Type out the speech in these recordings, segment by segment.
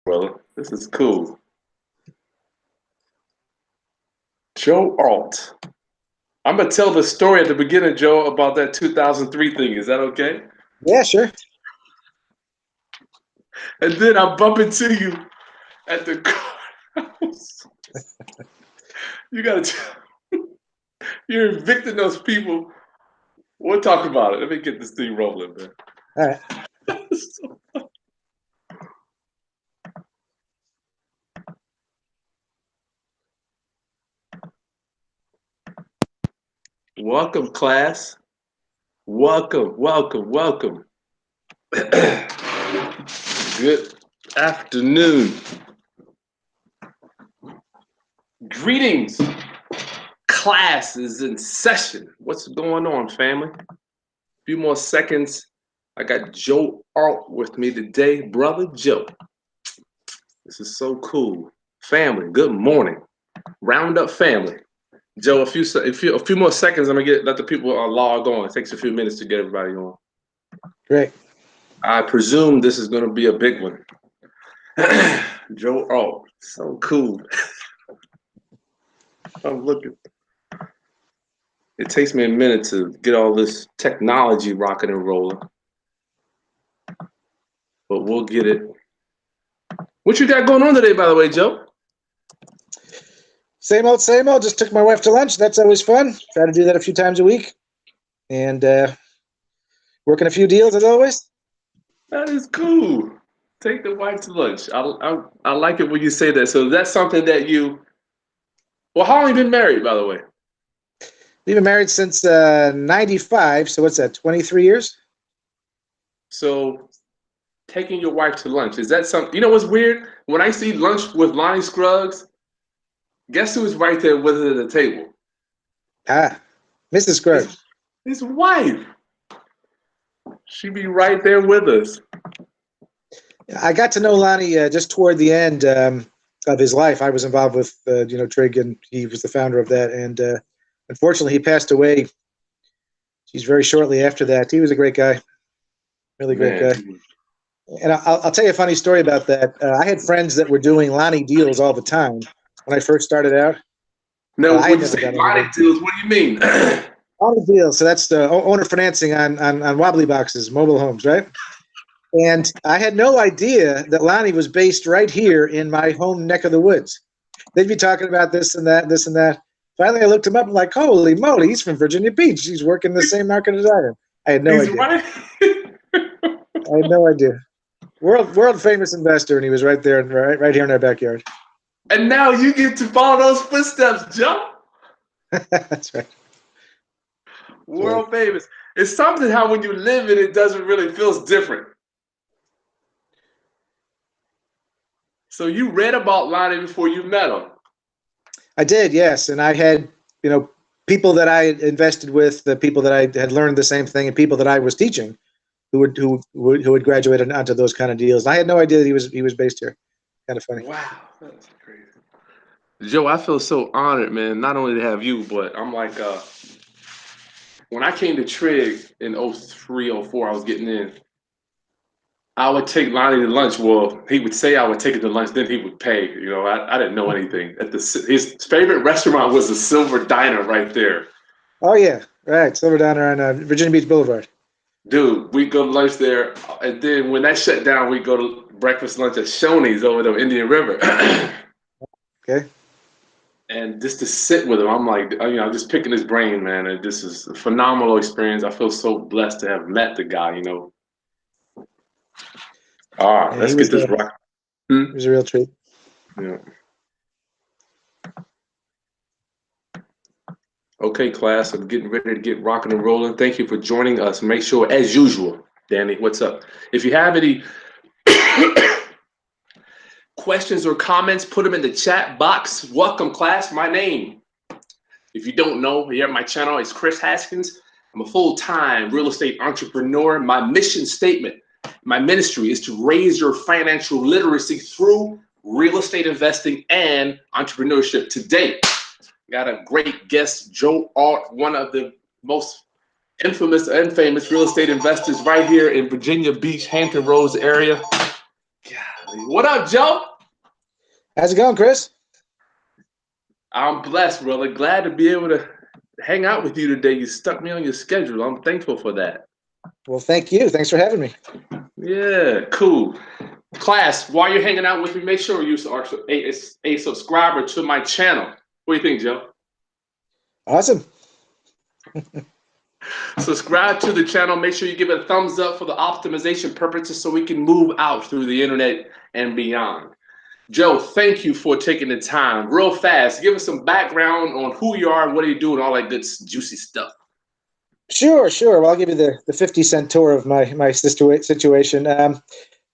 brother. This is cool. Joe Arlt. I'm going to tell the story at the beginning, Joe, about that 2003 thing. Is that okay? Yeah, sure. And then I bump into you at the courthouse. You got to you're evicting those people. We'll talk about it. Let me get this thing rolling, man. All right. Welcome, class. Welcome, welcome, welcome. Good afternoon. Greetings. Class is in session. What's going on, family? A few more seconds. I got Joe Arlt with me today. Brother Joe. This is so cool. Family, good morning. Round up family. Joe, a few more seconds. I'm gonna let the people log on. It takes a few minutes to get everybody on. Great. I presume this is gonna be a big one. Joe Arlt, so cool. I'm looking. It takes me a minute to get all this technology rocking and rolling, but we'll get it. What you got going on today, by the way, Joe? Same old, same old. Just took my wife to lunch. That's always fun. Try to do that a few times a week. And working a few deals as always. That is cool. Take the wife to lunch. I like it when you say that. So that's something that you. Well, how long have you been married, by the way? We've been married since 95. So what's that, 23 years? So taking your wife to lunch, is that something? You know what's weird? When I see lunch with Lonnie Scruggs, guess who's right there with her at the table? Mrs. Scruggs. His wife. She be right there with us. I got to know Lonnie just toward the end of his life. I was involved with, Trig, and he was the founder of that. And unfortunately, he passed away. Geez, very shortly after that. He was a great guy, really great guy. And I'll tell you a funny story about that. I had friends that were doing Lonnie deals all the time when I first started out. No, when you say Lonnie deals, what do you mean? Lonnie deals. So that's the owner financing on wobbly boxes, mobile homes, right? And I had no idea that Lonnie was based right here in my home neck of the woods. They'd be talking about this and that, this and that. Finally, I looked him up and like, holy moly, he's from Virginia Beach. He's working the same market as I am. I had no idea. Right. I had no idea. World famous investor, and he was right there, right here in our backyard. And now you get to follow those footsteps, Joe. That's right. World famous. It's something how when you live it doesn't really feel different. So you read about Lonnie before you met him. I did, yes. And I had, people that I invested with, the people that I had learned the same thing, and people that I was teaching who had graduated onto those kind of deals. And I had no idea that he was based here. Kind of funny. Wow, that's crazy. Joe, I feel so honored, man, not only to have you, but I'm like, when I came to Trig in 03, 04, I was getting in. I would take Lonnie to lunch. Well, he would say I would take it to lunch, then he would pay. I didn't know anything. His favorite restaurant was the Silver Diner right there. Oh, yeah, right. Silver Diner on Virginia Beach Boulevard. Dude, we'd go to lunch there. And then when that shut down, we'd go to breakfast, lunch at Shoney's over there, Indian River. Okay. And just to sit with him, I'm like, I'm just picking his brain, man. And this is a phenomenal experience. I feel so blessed to have met the guy, All right, let's get this right. It was a real treat. Yeah. Okay, class, I'm getting ready to get rocking and rolling. Thank you for joining us. Make sure, as usual, Danny, what's up? If you have any questions or comments, put them in the chat box. Welcome, class. My name, if you don't know, here at my channel is Chris Haskins. I'm a full-time real estate entrepreneur. My mission statement, my ministry is to raise your financial literacy through real estate investing and entrepreneurship. Today, got a great guest, Joe Arlt, one of the most infamous and famous real estate investors right here in Virginia Beach, Hampton Roads area. God, What up, Joe? How's it going, Chris? I'm blessed, brother. Glad to be able to hang out with you today. You stuck me on your schedule. I'm thankful for that. Well, thank you. Thanks for having me. Yeah, cool. Class, while you're hanging out with me, make sure you are a subscriber to my channel. What do you think, Joe? Awesome. Subscribe to the channel. Make sure you give it a thumbs up for the optimization purposes so we can move out through the internet and beyond. Joe, thank you for taking the time. Real fast, give us some background on who you are and what you do and all that good juicy stuff. Sure. Well, I'll give you the 50-cent tour of my situation.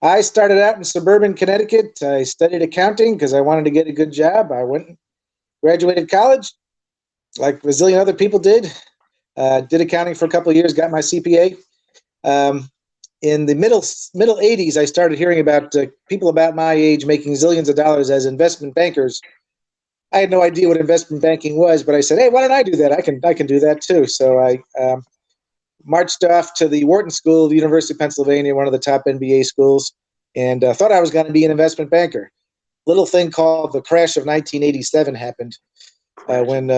I started out in suburban Connecticut. I studied accounting because I wanted to get a good job. I went and graduated college like a zillion other people did. Did accounting for a couple of years, got my CPA. In the middle 80s, I started hearing about people about my age making zillions of dollars as investment bankers. I had no idea what investment banking was, but I said, hey, why don't I do that? I can do that too. So I marched off to the Wharton School of the University of Pennsylvania, one of the top MBA schools, and thought I was going to be an investment banker. Little thing called the crash of 1987 happened when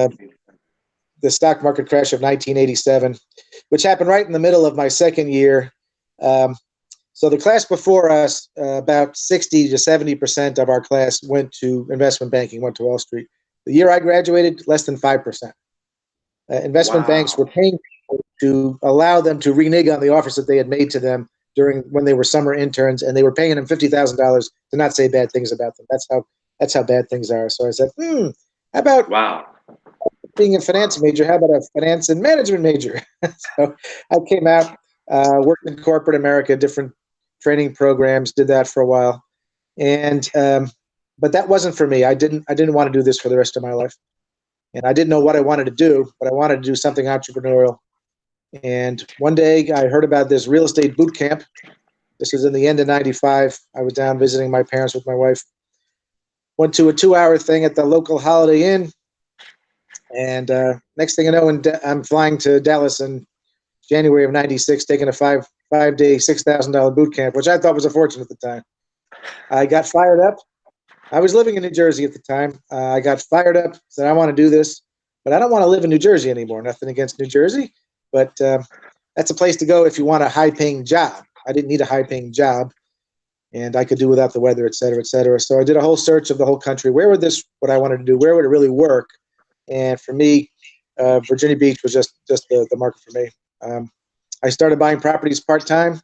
the stock market crash of 1987, which happened right in the middle of my second year. So the class before us, about 60 to 70% of our class went to investment banking, went to Wall Street. The year I graduated, less than 5%. Investment banks were paying people to allow them to renege on the offers that they had made to them when they were summer interns, and they were paying them $50,000 to not say bad things about them. That's how bad things are. So I said, how about being a finance major? How about a finance and management major? So I came out, worked in corporate America, different training programs, did that for a while, and but that wasn't for me. I didn't want to do this for the rest of my life, and I didn't know what I wanted to do, but I wanted to do something entrepreneurial. And one day I heard about this real estate boot camp. This was in the end of '95. I was down visiting my parents with my wife. Went to a 2-hour thing at the local Holiday Inn, and next thing you know, I'm flying to Dallas in January of '96, taking a five-day, $6,000 boot camp, which I thought was a fortune at the time. I got fired up. I was living in New Jersey at the time. I got fired up, said, I want to do this, but I don't want to live in New Jersey anymore. Nothing against New Jersey, but that's a place to go if you want a high-paying job. I didn't need a high-paying job, and I could do without the weather, et cetera, et cetera. So I did a whole search of the whole country. Where would what I wanted to do, where would it really work? And for me, Virginia Beach was just the market for me. I started buying properties part-time,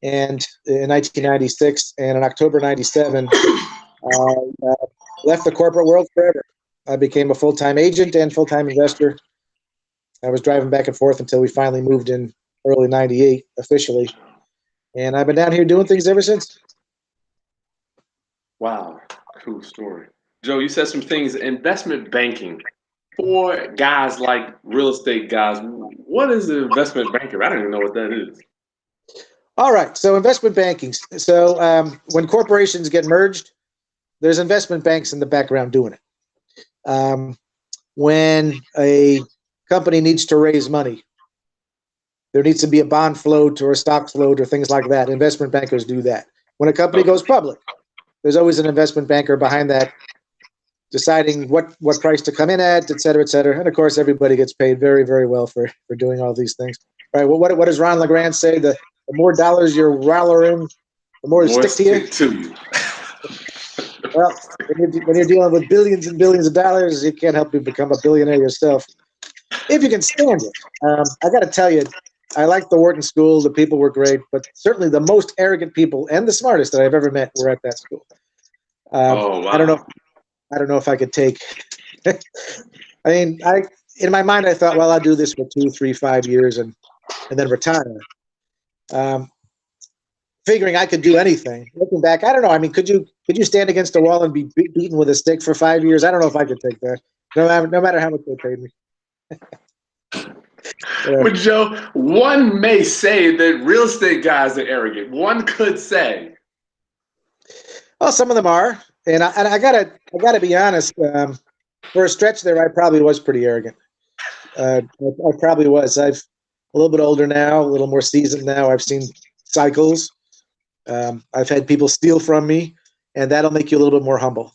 and in 1996, and in October '97, I left the corporate world forever. I became a full-time agent and full-time investor. I was driving back and forth until we finally moved in early '98 officially, and I've been down here doing things ever since. Wow, cool story. Joe, you said some things, investment banking. For guys like real estate guys, what is an investment banker? I don't even know what that is. All right, so investment banking. So when corporations get merged, there's investment banks in the background doing it. When a company needs to raise money, there needs to be a bond float or a stock float or things like that. Investment bankers do that. When a company goes public, there's always an investment banker behind that, deciding what price to come in at, et cetera, et cetera. And of course, everybody gets paid very, very well for doing all these things. Right? Well, what does Ron LeGrand say? The more dollars you're in, the more stick to you. Well, when you're dealing with billions and billions of dollars, you can't help but become a billionaire yourself, if you can stand it. I got to tell you, I liked the Wharton School. The people were great, but certainly the most arrogant people and the smartest that I've ever met were at that school. Oh, wow. I don't know if I could take. I mean, in my mind, I thought, well, I'll do this for 2, 3, 5 years and then retire. Figuring I could do anything. Looking back, I don't know. I mean, could you stand against a wall and be beaten with a stick for 5 years? I don't know if I could take that. No matter how much they paid me. But Joe, one may say that real estate guys are arrogant. One could say. Well, some of them are, and I gotta be honest. For a stretch there, I probably was pretty arrogant. I probably was. I'm a little bit older now, a little more seasoned now. I've seen cycles. I've had people steal from me, and that'll make you a little bit more humble.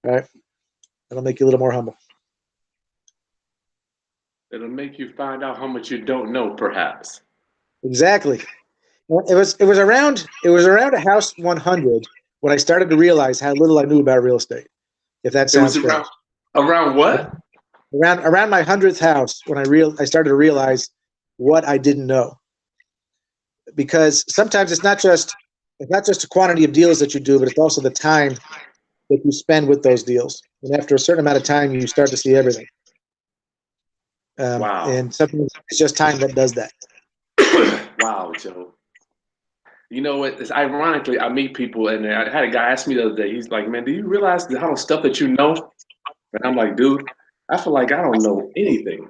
Right? That'll make you a little more humble. It'll make you find out how much you don't know, perhaps. Exactly. It was around a house 100 when I started to realize how little I knew about real estate. If that sounds It was around what? Around my 100th house when I started to realize what I didn't know. Because sometimes it's not just the quantity of deals that you do, but it's also the time that you spend with those deals. And after a certain amount of time, you start to see everything. Wow. And sometimes it's just time that does that. Wow, Joe. You know what? It's ironically, I meet people, and I had a guy ask me the other day. He's like, "Man, do you realize the how much stuff that you know?" And I'm like, "Dude, I feel like I don't know anything."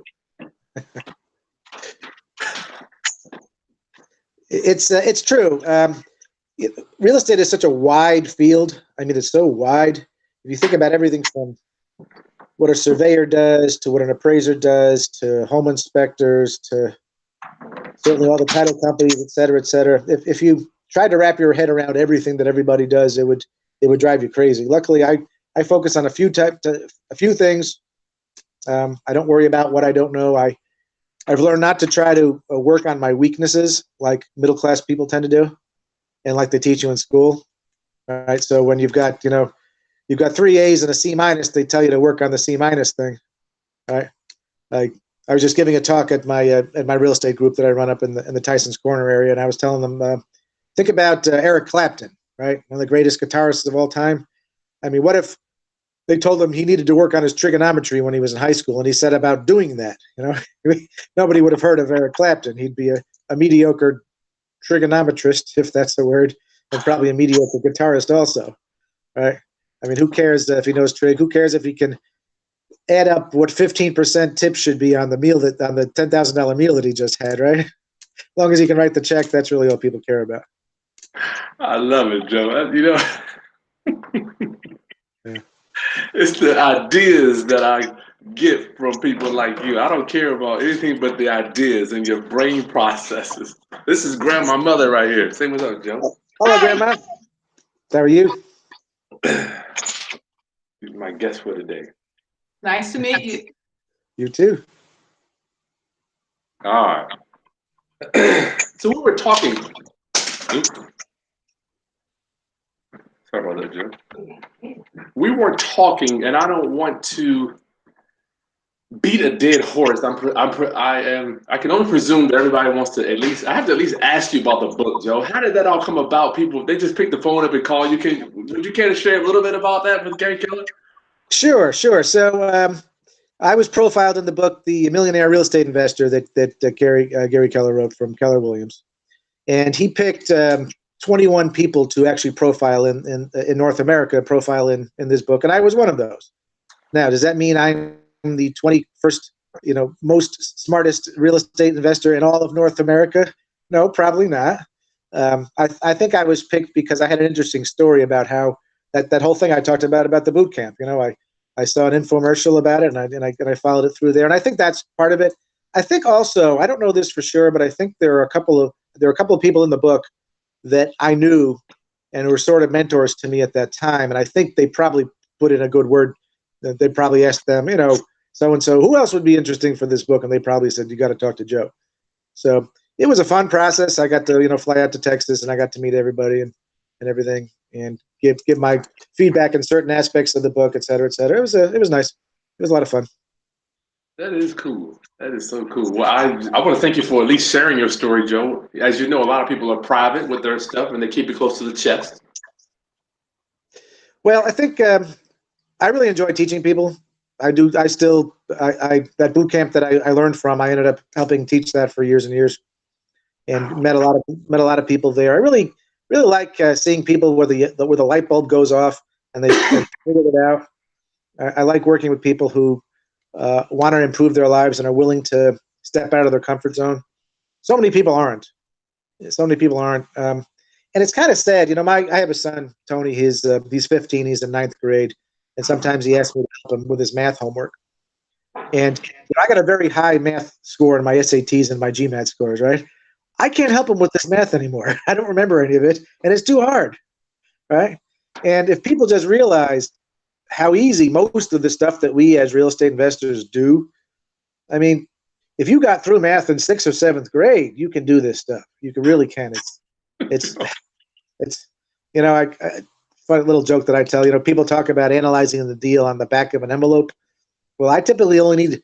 It's true. Real estate is such a wide field. I mean, it's so wide. If you think about everything from what a surveyor does to what an appraiser does to home inspectors to certainly all the title companies, et cetera, et cetera. If you tried to wrap your head around everything that everybody does, it would drive you crazy. Luckily, I focus on a few things. I don't worry about what I don't know. I've learned not to try to work on my weaknesses like middle class people tend to do, and like they teach you in school. All right. So when you've got 3 A's and a C minus, they tell you to work on the C minus thing. All right. Like I was just giving a talk at my real estate group that I run up in the Tyson's Corner area, and I was telling them, think about Eric Clapton, right? One of the greatest guitarists of all time. I mean, what if they told him he needed to work on his trigonometry when he was in high school, and he set about doing that? Nobody would have heard of Eric Clapton. He'd be a mediocre trigonometrist, if that's the word, and probably a mediocre guitarist also, right? I mean, who cares if he knows trig? Who cares if he can add up what 15% tips should be on the $10,000 meal that he just had, right? As long as he can write the check, that's really all people care about. I love it, Joe. Yeah. It's the ideas that I get from people like you. I don't care about anything but the ideas and your brain processes. This is Grandma Mother right here. Say what's up, Joe. Hello, Grandma. How are you? You're my guest for today. Nice to meet you. You too. All right. So we were talking. Oops. Sorry about that, Joe. We were talking, and I don't want to beat a dead horse. I can only presume that everybody wants to I have to at least ask you about the book, Joe. How did that all come about? People, they just pick the phone up and call you. Would you care to share a little bit about that with Gary Keller? Sure. So I was profiled in the book, The Millionaire Real Estate Investor, that Gary Keller wrote from Keller Williams, and he picked 21 people to actually profile in North America, profile in this book, and I was one of those. Now, does that mean I'm the 21st, most smartest real estate investor in all of North America? No, probably not. I think I was picked because I had an interesting story about how that whole thing I talked about the boot camp. I saw an infomercial about it, and I followed it through there, and I think that's part of it. I think also, I don't know this for sure, but I think there are a couple of people in the book that I knew and were sort of mentors to me at that time, and I think they probably put in a good word. They probably asked them, so and so, who else would be interesting for this book, and they probably said, you got to talk to Joe. So it was a fun process. I got to fly out to Texas, and I got to meet everybody and everything, and give my feedback in certain aspects of the book, et cetera, et cetera. It was nice. It was a lot of fun. That is cool. That is so cool. Well, I want to thank you for at least sharing your story, Joe. As you know, a lot of people are private with their stuff, and they keep it close to the chest. Well, I think I really enjoy teaching people. I do. That boot camp that I learned from, I ended up helping teach that for years and years, and met a lot of people there. I really like seeing people where the light bulb goes off and they figured it out. I like working with people who want to improve their lives and are willing to step out of their comfort zone. So many people aren't. And it's kind of sad. I have a son, Tony. He's 15. He's in 9th grade, and sometimes he asks me to help him with his math homework. And I got a very high math score in my SATs and my GMAT scores, right? I can't help them with this math anymore. I don't remember any of it, and it's too hard, right? And if people just realize how easy most of the stuff that we as real estate investors do, I mean, if you got through math in 6th or 7th grade, you can do this stuff. You really can. It's I funny little joke that I tell. People talk about analyzing the deal on the back of an envelope. Well, I typically only need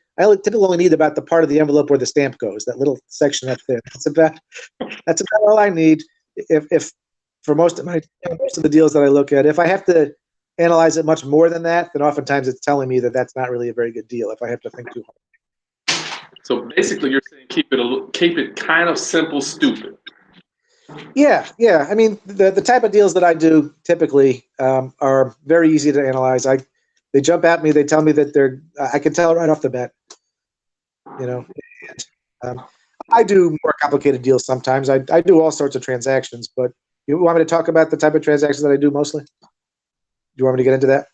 about the part of the envelope where the stamp goes, that little section up there. That's about all I need. If for most of the deals that I look at, if I have to analyze it much more than that, then oftentimes it's telling me that that's not really a very good deal if I have to think too hard. So basically, you're saying keep it kind of simple, stupid. Yeah. I mean, the type of deals that I do typically are very easy to analyze. They jump at me. They tell me that I can tell right off the bat. I do more complicated deals sometimes. I do all sorts of transactions, but you want me to talk about the type of transactions that I do mostly? Do you want me to get into that?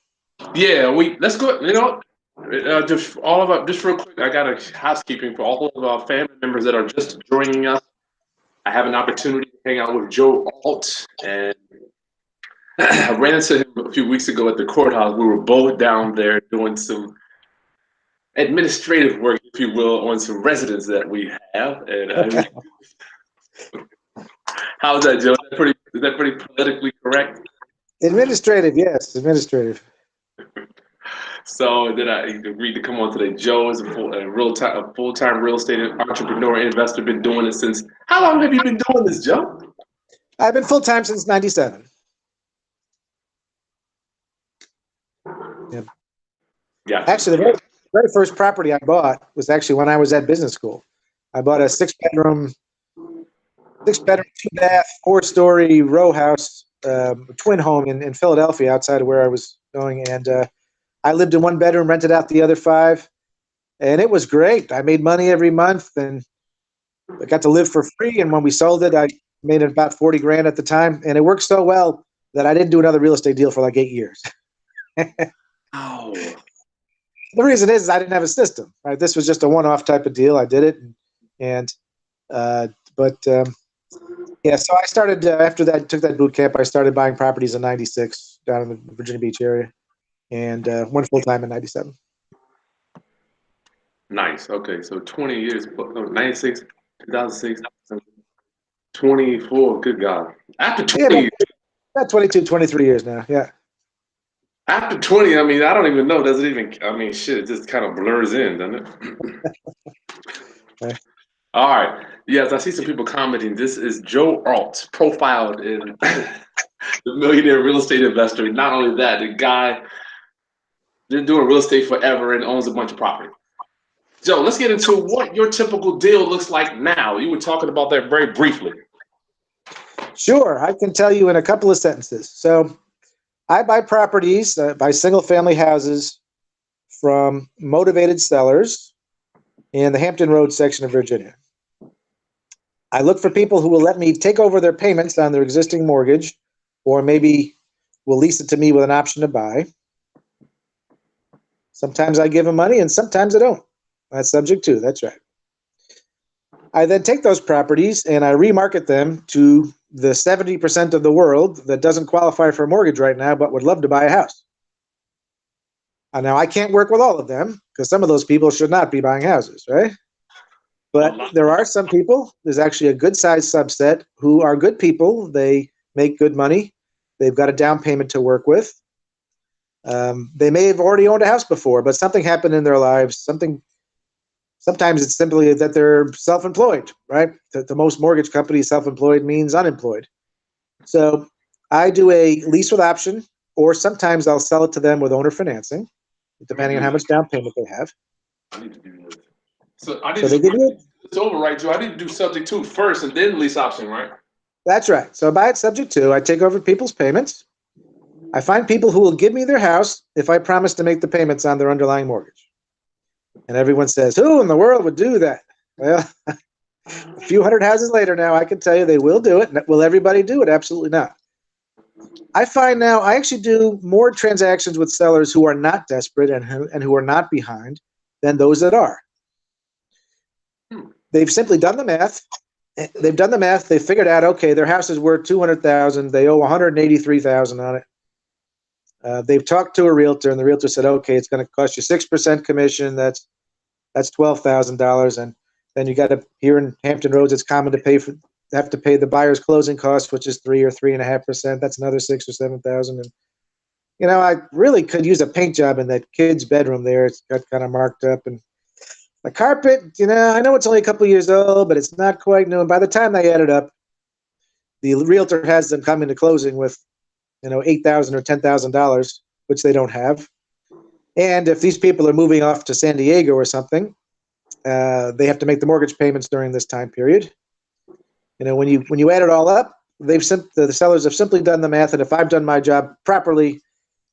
Yeah, let's go. Just real quick, I got a housekeeping for all of our family members that are just joining us. I have an opportunity to hang out with Joe Arlt, and I ran into him a few weeks ago at the courthouse. We were both down there doing some administrative work, if you will, on some residents that we have. And how's that, Joe? Is that pretty politically correct? Administrative, yes, administrative. So then I agreed to come on today. Joe is a full-time real estate entrepreneur, investor. Been doing it since. How long have you been doing this, Joe? I've been full-time since '97. Yeah. Actually, the very first property I bought was actually when I was at business school. I bought a 6-bedroom, 2-bath, 4-story row house, twin home in Philadelphia, outside of where I was going, and I lived in 1 bedroom, rented out the other 5, and it was great. I made money every month, and I got to live for free. And when we sold it, I made about $40,000 at the time, and it worked so well that I didn't do another real estate deal for like 8 years. Oh. The reason is I didn't have a system. Right? This was just a one-off type of deal. I did it, So I started after that. Took that boot camp. I started buying properties in '96 down in the Virginia Beach area, and went full time in '97. Nice. Okay, so 20 years. 96, 2006, 24. Good God. After 20. About 22, 23 years now. Yeah. After 20, I mean, I don't even know. Does it even? I mean, shit. It just kind of blurs in, doesn't it? Okay. All right. Yes, I see some people commenting. This is Joe Arlt, profiled in the Millionaire Real Estate Investor. Not only that, the guy been doing real estate forever and owns a bunch of property. Joe, let's get into what your typical deal looks like now. You were talking about that very briefly. Sure, I can tell you in a couple of sentences. So I buy properties, buy single-family houses from motivated sellers in the Hampton Roads section of Virginia. I look for people who will let me take over their payments on their existing mortgage, or maybe will lease it to me with an option to buy. Sometimes I give them money, and sometimes I don't. That's subject to, that's right. I then take those properties and I remarket them to the 70% of the world that doesn't qualify for a mortgage right now, but would love to buy a house. Now, I can't work with all of them because some of those people should not be buying houses, right? But there are some people, there's actually a good sized subset who are good people. They make good money. They've got a down payment to work with. They may have already owned a house before, but something happened in their lives. Sometimes it's simply that they're self-employed, right? The most mortgage companies, self-employed means unemployed. So I do a lease with option, or sometimes I'll sell it to them with owner financing, depending on how much down payment they have. I need to do this. So it's over, right, Joe? I need to do subject to first and then lease option, right? That's right. So I buy it subject to. I take over people's payments. I find people who will give me their house if I promise to make the payments on their underlying mortgage. And everyone says, who in the world would do that? Well, a few hundred houses later now, I can tell you they will do it. Will everybody do it? Absolutely not. I find now I actually do more transactions with sellers who are not desperate and who are not behind than those that are. They've simply done the math. They've done the math. They figured out, okay, their house is worth $200,000. They owe $183,000 on it. They've talked to a realtor, and the realtor said, okay, it's going to cost you 6% commission. That's $12,000, and then you got to, here in Hampton Roads, it's common to have to pay the buyer's closing costs, which is 3 or 3.5%. That's another 6 or 7,000. And I really could use a paint job in that kid's bedroom there. It's got kind of marked up, and the carpet, I know it's only a couple of years old, but it's not quite new. And by the time they add it up, the realtor has them come into closing with, $8,000 or $10,000, which they don't have. And if these people are moving off to San Diego or something, they have to make the mortgage payments during this time period. When you add it all up, the sellers have simply done the math, and if I've done my job properly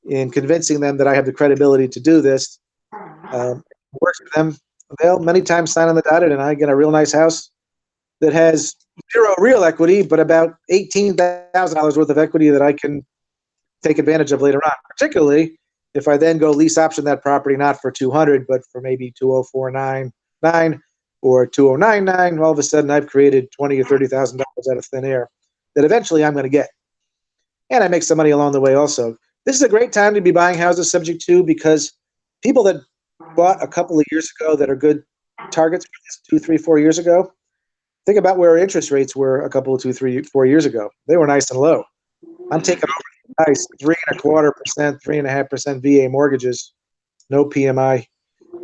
in convincing them that I have the credibility to do this, it works for them. They'll many times sign on the dotted, and I get a real nice house that has 0 real equity, but about $18,000 worth of equity that I can take advantage of later on, particularly if I then go lease option that property, not for $200,000, but for maybe $204,999 or $209,999. All of a sudden, I've created $20,000 or $30,000 out of thin air that eventually I'm going to get. And I make some money along the way also. This is a great time to be buying houses subject to, because people that bought a couple of years ago that are good targets 2, 3, 4 years ago, think about where interest rates were a couple of 2, 3, 4 years ago. They were nice and low. I'm taking over nice 3.25%, 3.5% VA mortgages, no PMI,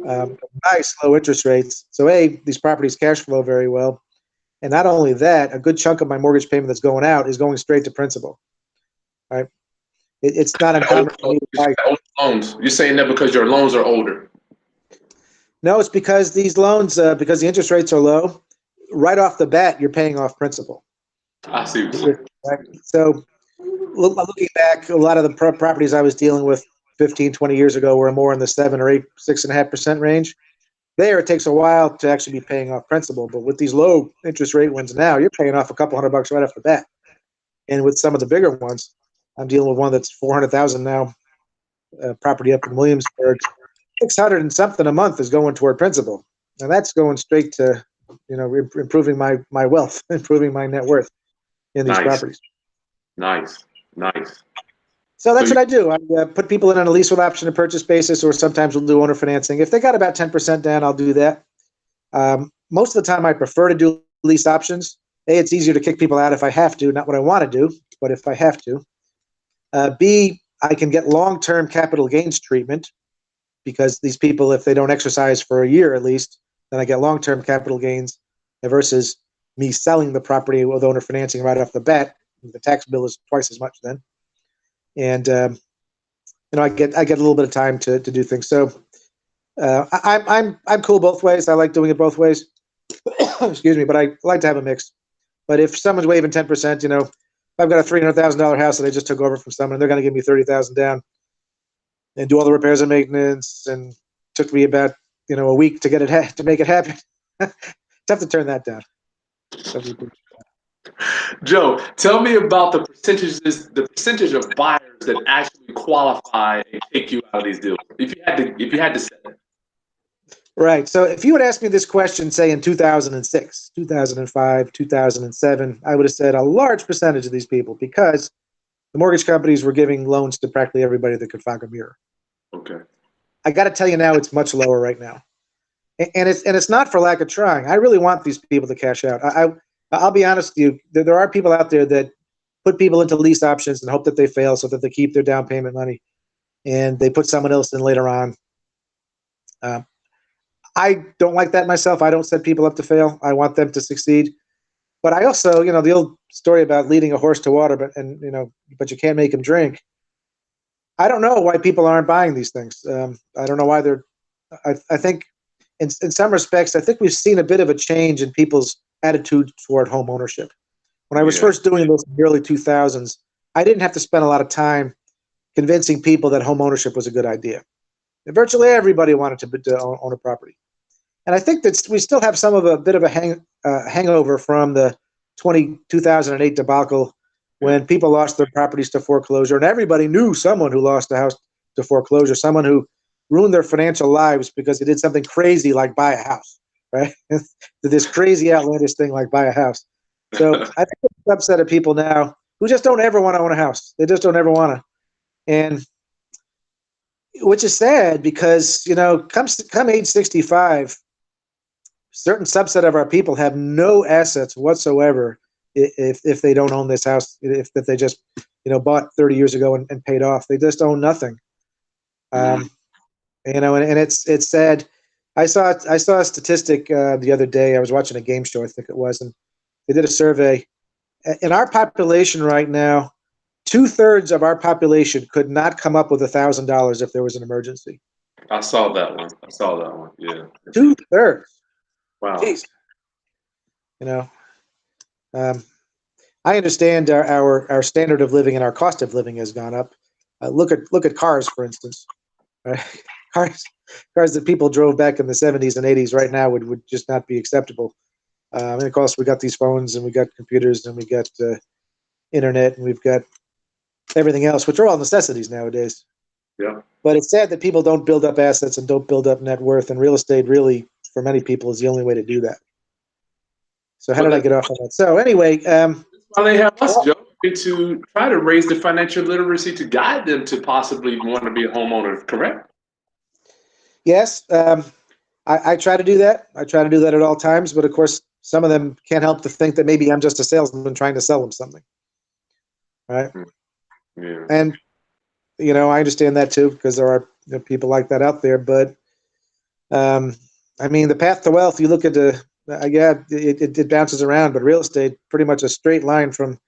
nice low interest rates. So these properties cash flow very well. And not only that, a good chunk of my mortgage payment that's going out is going straight to principal. Right? It's not uncommon for me to buy loans. You're saying that because your loans are older. No, it's because these loans, because the interest rates are low, right off the bat, you're paying off principal. I see. Right? So looking back, a lot of the properties I was dealing with 15, 20 years ago were more in the 7 or 8, 6.5% range. There, it takes a while to actually be paying off principal. But with these low interest rate ones now, you're paying off a couple $100 right off the bat. And with some of the bigger ones, I'm dealing with one that's $400,000 now, property up in Williamsburg. 600 and something a month is going toward principal, and that's going straight to, improving my wealth, improving my net worth in these properties. Nice. So that's what I do. I put people in on a lease with option to purchase basis, or sometimes we'll do owner financing. If they got about 10% down, I'll do that. Most of the time, I prefer to do lease options. It's easier to kick people out if I have to, not what I want to do, but if I have to. B, I can get long-term capital gains treatment, because these people, if they don't exercise for a year at least, then I get long-term capital gains versus me selling the property with owner financing right off the bat. The tax bill is twice as much then. And, I get a little bit of time to do things. So I'm cool both ways. I like doing it both ways. Excuse me, but I like to have a mix. But if someone's waiving 10%, if I've got a $300,000 house that I just took over from someone, they're going to give me $30,000 down and do all the repairs and maintenance, and took me about a week to get it to make it happen. Tough to turn that down. Joe, tell me about the percentage of buyers that actually qualify and take you out of these deals. If you had to say it. Right. So if you would ask me this question, say in 2006, 2005, 2007, I would have said a large percentage of these people, because the mortgage companies were giving loans to practically everybody that could fog a mirror. Okay. I got to tell you now, it's much lower right now, and it's not for lack of trying. I really want these people to cash out. I'll be honest with you. There are people out there that put people into lease options and hope that they fail so that they keep their down payment money, and they put someone else in later on. I don't like that myself. I don't set people up to fail. I want them to succeed. But I also, the old story about leading a horse to water, but you can't make him drink. I don't know why people aren't buying these things. I don't know why they're. I think, in some respects, I think we've seen a bit of a change in people's attitude toward home ownership. When I was first doing this in the early 2000s, I didn't have to spend a lot of time convincing people that home ownership was a good idea. And virtually everybody wanted to own a property. And I think that we still have a bit of a hangover from the 2008 debacle, when people lost their properties to foreclosure, and everybody knew someone who lost a house to foreclosure, someone who ruined their financial lives because they did something crazy like buy a house. right? To this crazy outlandish thing like buy a house. So I think there's a subset of people now who just don't ever want to own a house. They just don't ever want to. And which is sad because, come age 65, certain subset of our people have no assets whatsoever if they don't own this house, if they just, bought 30 years ago and paid off. They just own nothing. And it's sad. I saw a statistic the other day. I was watching a game show, I think it was, and they did a survey. In our population right now, 2/3 of our population could not come up with $1,000 if there was an emergency. I saw that one. Yeah. 2/3. Wow. Jeez. I understand our standard of living and our cost of living has gone up. Look at cars, for instance. Cars that people drove back in the 70s and 80s right now would just not be acceptable. And of course, we got these phones and we got computers and we got internet and we've got everything else, which are all necessities nowadays. Yeah. But it's sad that people don't build up assets and don't build up net worth, and real estate really, for many people, is the only way to do that. So how did I get off on that? So anyway, that's why they have us, Joe, to try to raise the financial literacy to guide them to possibly want to be a homeowner, correct? Yes, I try to do that. I try to do that at all times, but of course, some of them can't help to think that maybe I'm just a salesman trying to sell them something. Right? Yeah. And I understand that too, because there are people like that out there. But the path to wealth, you look at it bounces around, but real estate, pretty much a straight line from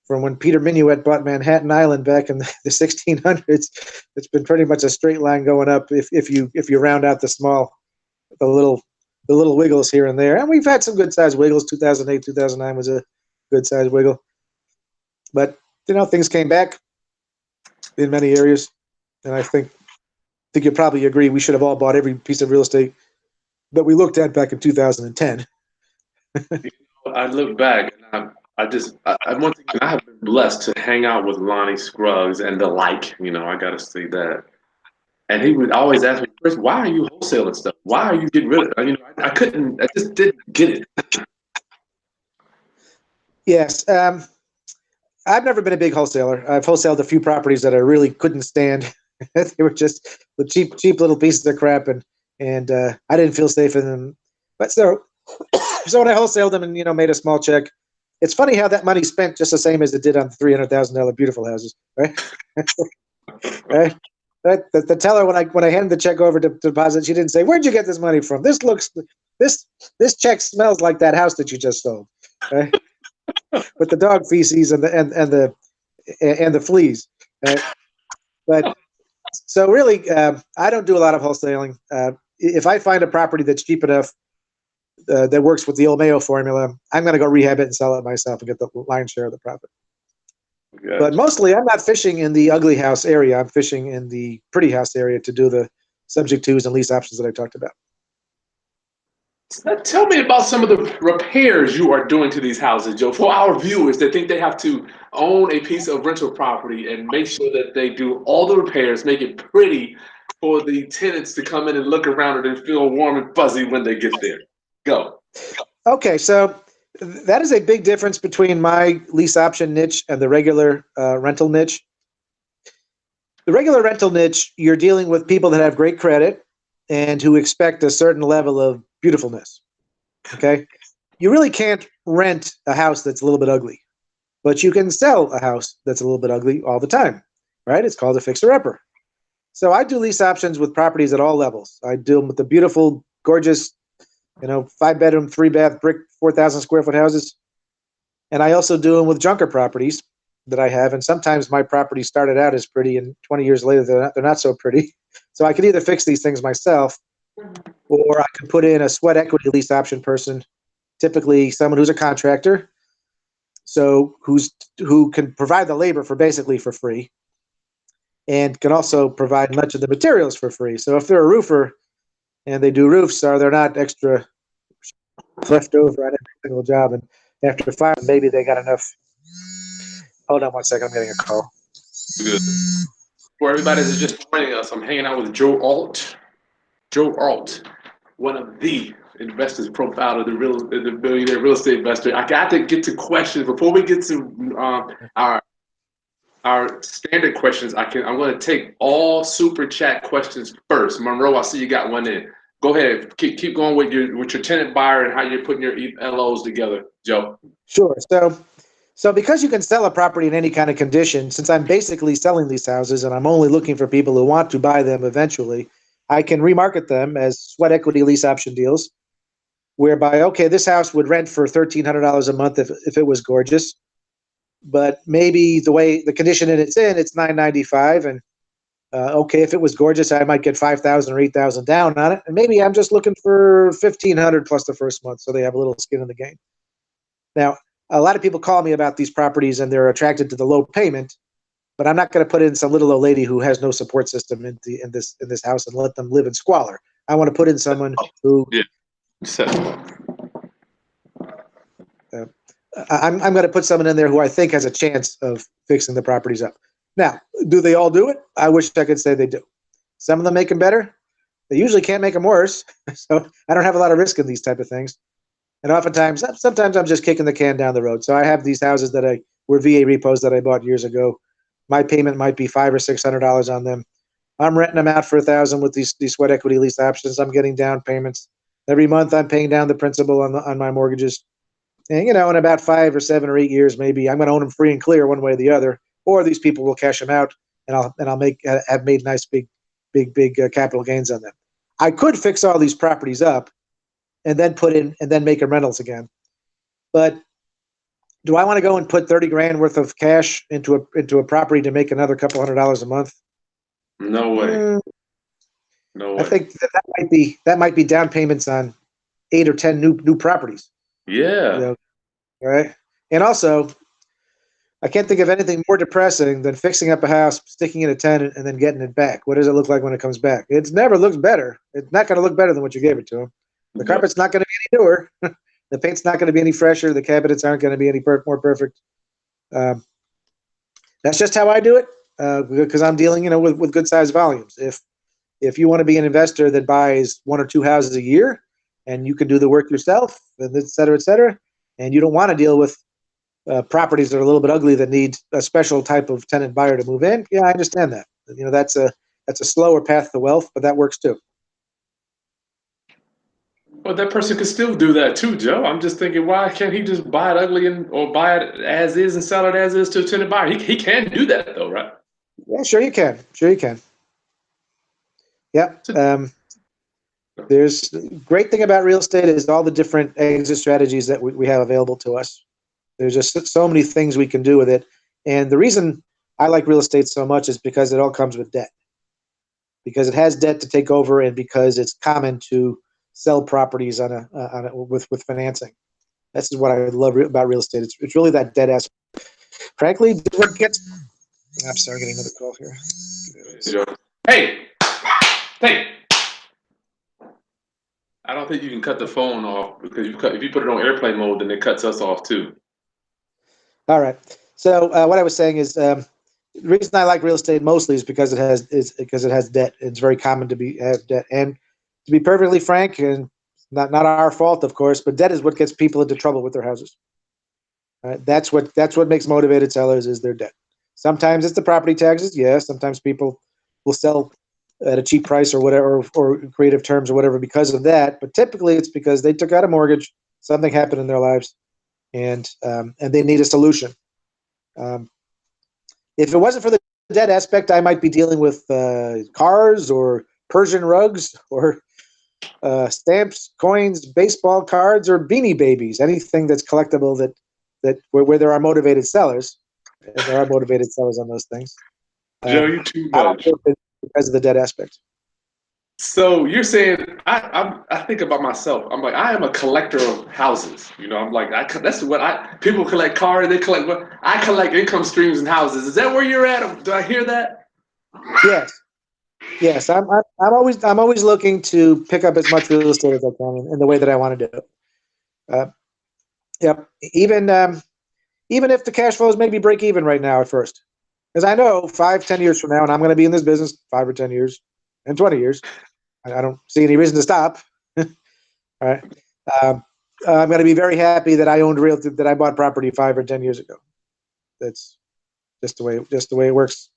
when Peter Minuet bought Manhattan Island back in the 1600s. It's been pretty much a straight line going up if you round out the little wiggles here and there. And we've had some good sized wiggles. 2008, 2009 was a good sized wiggle. But things came back in many areas, and I think you'll probably agree we should have all bought every piece of real estate that we looked at back in 2010. I look back and one thing, I have been blessed to hang out with Lonnie Scruggs and the like. I got to say that. And he would always ask me, Chris, why are you wholesaling stuff? Why are you getting rid of it? I just didn't get it. Yes. I've never been a big wholesaler. I've wholesaled a few properties that I really couldn't stand. They were just the cheap little pieces of crap, and I didn't feel safe in them. But so when I wholesaled them and made a small check, it's funny how that money spent just the same as it did on $300,000 beautiful houses, right? Right? The teller, when I handed the check over to deposit, she didn't say, "Where'd you get this money from? This check smells like that house that you just sold," right? With the dog feces and the fleas. Right? But so really, I don't do a lot of wholesaling. If I find a property that's cheap enough that works with the old Mayo formula, I'm going to go rehab it and sell it myself and get the lion's share of the profit. Gotcha. But mostly, I'm not fishing in the ugly house area. I'm fishing in the pretty house area to do the subject twos and lease options that I talked about. Tell me about some of the repairs you are doing to these houses, Joe, for our viewers that think they have to own a piece of rental property and make sure that they do all the repairs, make it pretty for the tenants to come in and look around it and feel warm and fuzzy when they get there. Go. Okay, so that is a big difference between my lease option niche and the regular rental niche. The regular rental niche, you're dealing with people that have great credit and who expect a certain level of beautifulness. Okay, you really can't rent a house that's a little bit ugly, but you can sell a house that's a little bit ugly all the time, right? It's called a fixer-upper. So I do lease options with properties at all levels. I do them with the beautiful, gorgeous, 5-bedroom, 3-bath, brick, 4,000 square foot houses, and I also do them with junker properties that I have. And sometimes my properties started out as pretty, and 20 years later they're not so pretty. So I could either fix these things myself, or I could put in a sweat equity lease option person, typically someone who's a contractor, so who can provide the labor for free, and can also provide much of the materials for free. So if they're a roofer and they do roofs, or they're not extra left over on every single job, and after fire, maybe they got enough. Hold on one second, I'm getting a call. Good. For everybody that's just joining us, I'm hanging out with Joe Arlt. Joe Arlt, one of the investor's profile of the Millionaire Real Estate Investor. I got to get to questions before we get to our standard questions. I'm going to take all super chat questions first. Monroe, I see you got one in. Go ahead. Keep going with your tenant buyer and how you're putting your LOs together, Joe. Sure. So because you can sell a property in any kind of condition, since I'm basically selling these houses and I'm only looking for people who want to buy them eventually, I can remarket them as sweat equity lease option deals, whereby, okay, this house would rent for $1,300 a month if it was gorgeous, but maybe the condition it's in, it's $995, and okay, if it was gorgeous, I might get $5,000 or $8,000 down on it, and maybe I'm just looking for $1,500 plus the first month, so they have a little skin in the game. Now, a lot of people call me about these properties, and they're attracted to the low payment, but I'm not going to put in some little old lady who has no support system in this house and let them live in squalor. I want to put in someone who. Yeah. I'm going to put someone in there who I think has a chance of fixing the properties up. Now, do they all do it? I wish I could say they do. Some of them make them better. They usually can't make them worse. So I don't have a lot of risk in these type of things. And sometimes I'm just kicking the can down the road. So I have these houses that were VA repos that I bought years ago. My payment might be $500 or $600 on them. I'm renting them out for $1,000 with these sweat equity lease options. I'm getting down payments every month. I'm paying down the principal on my mortgages. And in about 5 or 7 or 8 years, maybe I'm going to own them free and clear one way or the other, or these people will cash them out, and I'll have made nice big capital gains on them. I could fix all these properties up, and then make them rentals again. But do I want to go and put $30,000 worth of cash into a property to make another couple $100 a month? No way. No way. I think that might be down payments on 8 or 10 new properties. Yeah. Right. And also, I can't think of anything more depressing than fixing up a house, sticking in a tenant, and then getting it back. What does it look like when it comes back? It never looks better. It's not going to look better than what you gave it to them. The carpet's not going to be any newer. The paint's not going to be any fresher. The cabinets aren't going to be any more perfect. That's just how I do it because I'm dealing, with good sized volumes. If you want to be an investor that buys 1 or 2 houses a year, and you can do the work yourself, and et cetera, and you don't want to deal with properties that are a little bit ugly that need a special type of tenant buyer to move in, yeah, I understand that. That's a slower path to wealth, but that works too. Well, that person could still do that too, Joe. I'm just thinking, why can't he just buy it ugly or buy it as is and sell it as is to a tenant buyer? He can do that though, right? Yeah, sure you can. Yeah. There's great thing about real estate is all the different exit strategies that we have available to us. There's just so many things we can do with it. And the reason I like real estate so much is because it all comes with debt. Because it has debt to take over, and because it's common to sell properties with financing. This is what I love about real estate. It's really that debt aspect. Frankly, what gets. I'm sorry, getting another call here. Hey. I don't think you can cut the phone off because if you put it on airplane mode, then it cuts us off too. All right. So what I was saying is the reason I like real estate mostly is because it has debt. It's very common to have debt, and to be perfectly frank, and not our fault, of course, but debt is what gets people into trouble with their houses. Right? That's what makes motivated sellers is their debt. Sometimes it's the property taxes. Yes. Sometimes people will sell at a cheap price or whatever, or creative terms or whatever because of that. But typically it's because they took out a mortgage, something happened in their lives, and they need a solution. If it wasn't for the debt aspect, I might be dealing with cars or Persian rugs or stamps, coins, baseball cards, or Beanie Babies, anything that's collectible where there are motivated sellers. And there are motivated sellers on those things. Joe, you too much. Because of the debt aspect. So you're saying I think about myself. I'm like, I am a collector of houses. I'm like, that's what people collect cars. They collect what I collect income streams and houses. Is that where you're at? Do I hear that? Yes. I'm always looking to pick up as much real estate as I can in the way that I want to do it. Yep. Even if the cash flows maybe break even right now at first. Because I know 5-10 years from now, and I'm going to be in this business 5 or 10 years and 20 years, I don't see any reason to stop. All right. I'm going to be very happy that I bought property 5 or 10 years ago. That's just the way it works.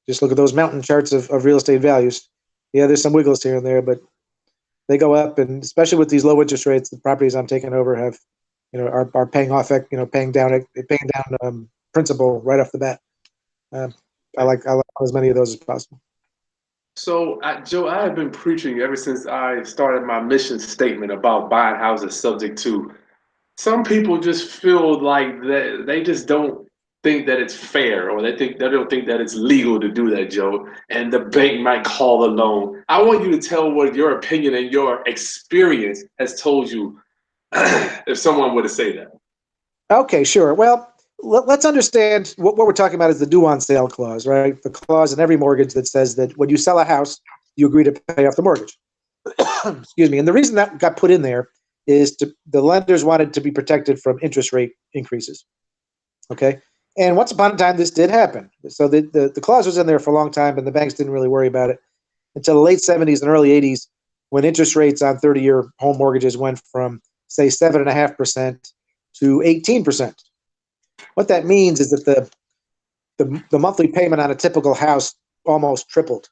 Just look at those mountain charts of real estate values. Yeah, there's some wiggles here and there, but they go up, and especially with these low interest rates, the properties I'm taking over have, are paying off, paying down principal right off the bat. I like as many of those as possible. So, Joe, I have been preaching ever since I started my mission statement about buying houses subject to. Some people just feel like that they just don't think that it's fair, or they don't think that it's legal to do that, Joe. And the bank might call a loan. I want you to tell what your opinion and your experience has told you if someone were to say that. Okay, sure. Well, let's understand what we're talking about is the due on sale clause, right? The clause in every mortgage that says that when you sell a house, you agree to pay off the mortgage. Excuse me. And the reason that got put in there is the lenders wanted to be protected from interest rate increases. Okay. And once upon a time, this did happen. So the clause was in there for a long time, and the banks didn't really worry about it until the late 70s and early 80s, when interest rates on 30-year home mortgages went from, say, 7.5% to 18%. What that means is that the monthly payment on a typical house almost tripled.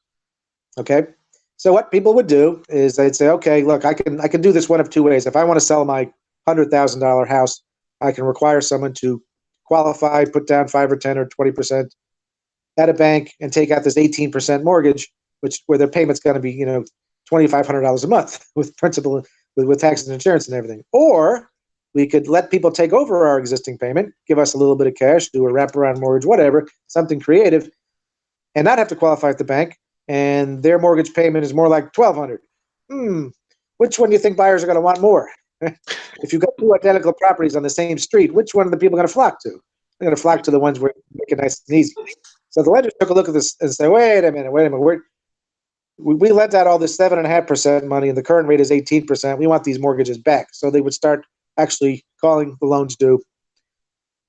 Okay. So what people would do is they'd say, okay, look, I can do this one of two ways. If I want to sell my $100,000 house, I can require someone to qualify, put down 5 or 10 or 20% at a bank and take out this 18% mortgage, where their payment's going to be, $2,500 a month with principal, with taxes and insurance and everything. Or we could let people take over our existing payment, give us a little bit of cash, do a wraparound mortgage, whatever, something creative, and not have to qualify at the bank. And their mortgage payment is more like $1,200. Which one do you think buyers are going to want more? If you've got two identical properties on the same street, which one are the people going to flock to? They're going to flock to the ones where you make it nice and easy. So the lenders took a look at this and said, wait a minute. We lent out all this 7.5% money, and the current rate is 18%. We want these mortgages back. So they would start actually calling the loans due.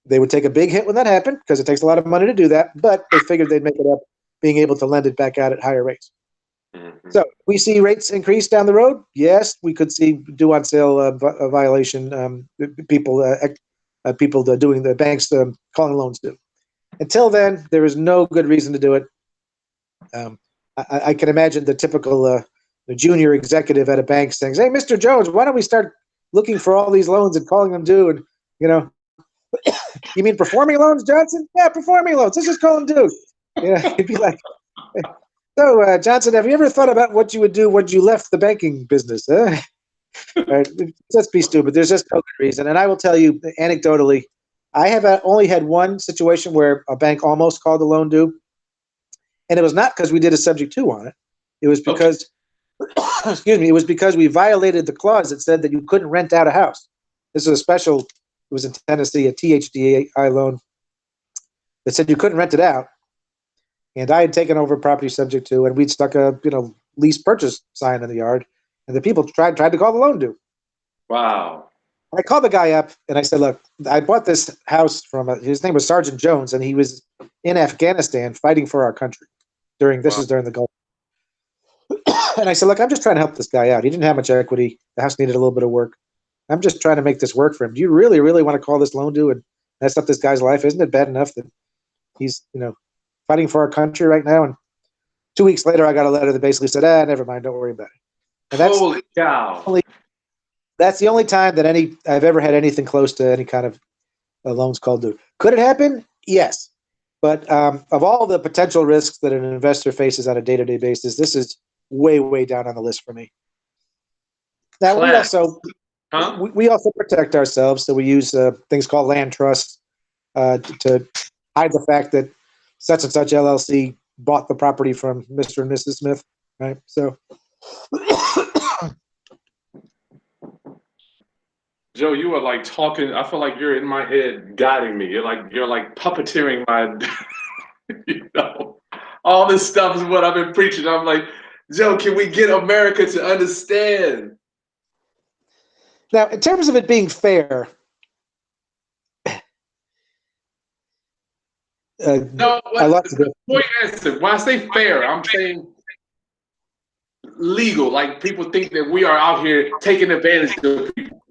They would take a big hit when that happened because it takes a lot of money to do that, but they figured they'd make it up being able to lend it back out at higher rates. Mm-hmm. So we see rates increase down the road. Yes, we could see due on sale violation, people doing the banks calling loans due. Until then, there is no good reason to do it. I can imagine the typical the junior executive at a bank saying, "Hey, Mr. Jones, why don't we start looking for all these loans and calling them due?" And you mean performing loans, Johnson? Yeah, performing loans. Let's just call them due. Yeah, he'd be like, so Johnson, have you ever thought about what you would do when you left the banking business? Right? Let's be stupid. There's just no good reason. And I will tell you anecdotally, I have only had one situation where a bank almost called a loan due. And it was not because we did a subject to on it. It was because, it was because we violated the clause that said that you couldn't rent out a house. This was it was in Tennessee, a THDI loan that said you couldn't rent it out. And I had taken over property subject to, and we'd stuck a lease purchase sign in the yard, and the people tried to call the loan due. Wow. I called the guy up and I said, look, I bought this house from his name was Sergeant Jones, and he was in Afghanistan fighting for our country during the Gulf. And I said, look, I'm just trying to help this guy out. He didn't have much equity. The house needed a little bit of work. I'm just trying to make this work for him. Do you really, really want to call this loan due and mess up this guy's life? Isn't it bad enough that he's, fighting for our country right now? And 2 weeks later, I got a letter that basically said, never mind, don't worry about it. And that's holy cow. That's the only time that I've ever had anything close to any kind of loans called due. Could it happen? Yes. But of all the potential risks that an investor faces on a day-to-day basis, this is way, way down on the list for me. Now, we also protect ourselves. So we use things called land trusts to hide the fact that such and such LLC bought the property from Mr. and Mrs. Smith, right? So, Joe, you are like talking. I feel like you're in my head, guiding me. You're like puppeteering my, all this stuff is what I've been preaching. I'm like, Joe, can we get America to understand? Now, in terms of it being fair. No, before you answer, when I say fair, I'm saying legal. Like people think that we are out here taking advantage of people.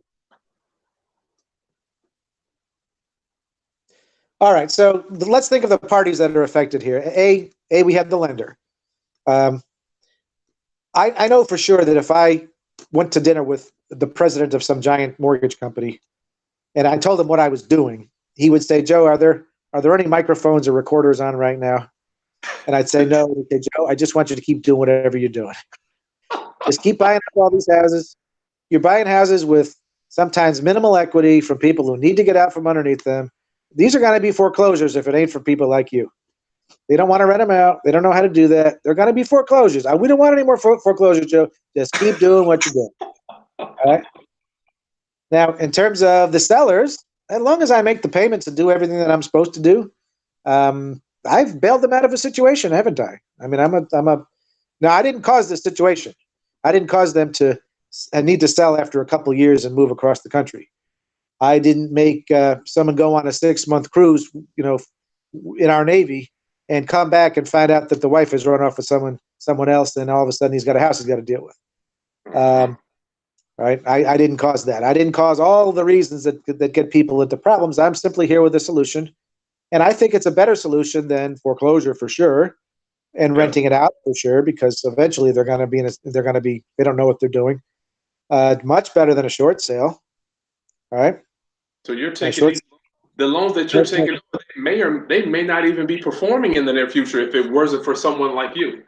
All right, so let's think of the parties that are affected here. We have the lender. I know for sure that if I went to dinner with the president of some giant mortgage company and I told him what I was doing, he would say, Joe, are there any microphones or recorders on right now? And I'd say, no. He'd say, Joe, I just want you to keep doing whatever you're doing. Just keep buying up all these houses. You're buying houses with sometimes minimal equity from people who need to get out from underneath them. These are going to be foreclosures if it ain't for people like you. They don't want to rent them out. They don't know how to do that. They're going to be foreclosures. We don't want any more foreclosures, Joe. Just keep doing what you're doing. All right. Now, in terms of the sellers, as long as I make the payments and do everything that I'm supposed to do, I've bailed them out of a situation, haven't I? I mean, now I didn't cause this situation. I didn't cause them to need to sell after a couple of years and move across the country. I didn't make someone go on a 6-month cruise, in our Navy and come back and find out that the wife has run off with someone else, and all of a sudden he's got a house he's got to deal with. Right? I didn't cause that. I didn't cause all the reasons that get people into problems. I'm simply here with a solution, and I think it's a better solution than foreclosure for sure, and renting it out for sure, because eventually they don't know what they're doing. Much better than a short sale. All right. So you're taking the loans that you're taking, they may not even be performing in the near future if it wasn't for someone like you.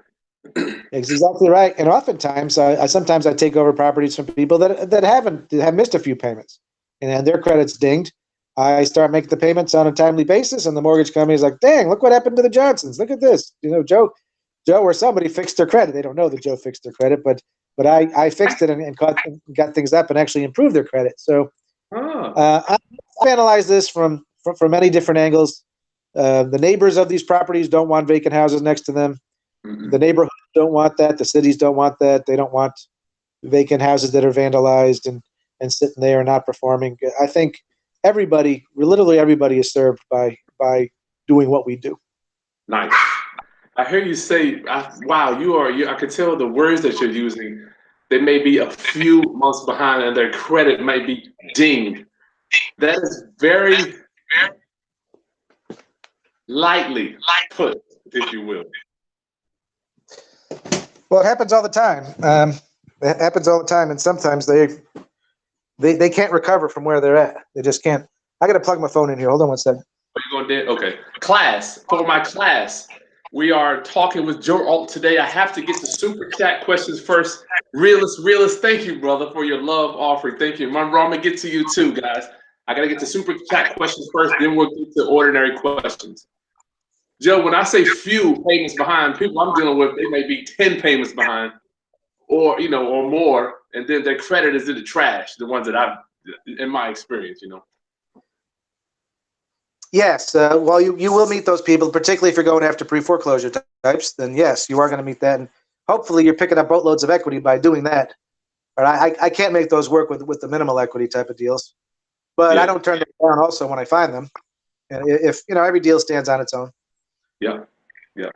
That's exactly right. And oftentimes, sometimes I take over properties from people that have missed a few payments, and their credit's dinged. I start making the payments on a timely basis, and the mortgage company is like, "Dang, look what happened to the Johnsons! Look at this, Joe or somebody fixed their credit." They don't know that Joe fixed their credit, but I fixed it and got things up and actually improved their credit. So I've analyzed this from many different angles. The neighbors of these properties don't want vacant houses next to them. The neighborhoods don't want that. The cities don't want that. They don't want vacant houses that are vandalized and sitting there and not performing. I think literally everybody is served by doing what we do. Nice. I hear you say, wow, I could tell the words that you're using. They may be a few months behind and their credit might be dinged. That is very lightly put, if you will. Well, it happens all the time. It happens all the time, and sometimes they can't recover from where they're at. They just can't. I got to plug my phone in here. Hold on one second. Are you going dead? Okay. For my class, we are talking with Joe Arlt today. I have to get the super chat questions first. Realist, thank you, brother, for your love offering. Thank you. I'm going to get to you too, guys. I got to get the super chat questions first, then we'll get to ordinary questions. Joe, when I say few payments behind, people I'm dealing with, they may be 10 payments behind or more, and then their credit is in the trash, the ones that I've, in my experience, Yes, well, you will meet those people, particularly if you're going after pre-foreclosure types. Then yes, you are going to meet that, and hopefully you're picking up boatloads of equity by doing that. But I can't make those work with the minimal equity type of deals, but I don't turn them down also when I find them. And if every deal stands on its own. Yeah. So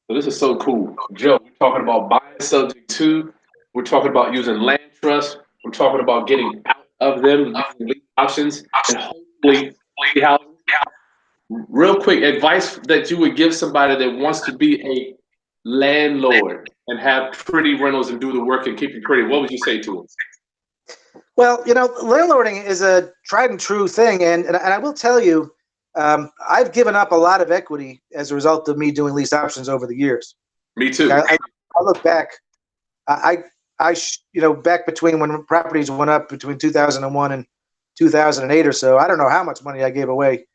this is so cool, Joe. We're talking about buying subject to. We're talking about using land trust. We're talking about getting out of them, using lease options, and hopefully housing. Real quick advice that you would give somebody that wants to be a landlord and have pretty rentals and do the work and keep it pretty. What would you say to them? Well, landlording is a tried and true thing, and I will tell you, I've given up a lot of equity as a result of me doing lease options over the years. Me too. I look back, back between when properties went up between 2001 and 2008 or so, I don't know how much money I gave away.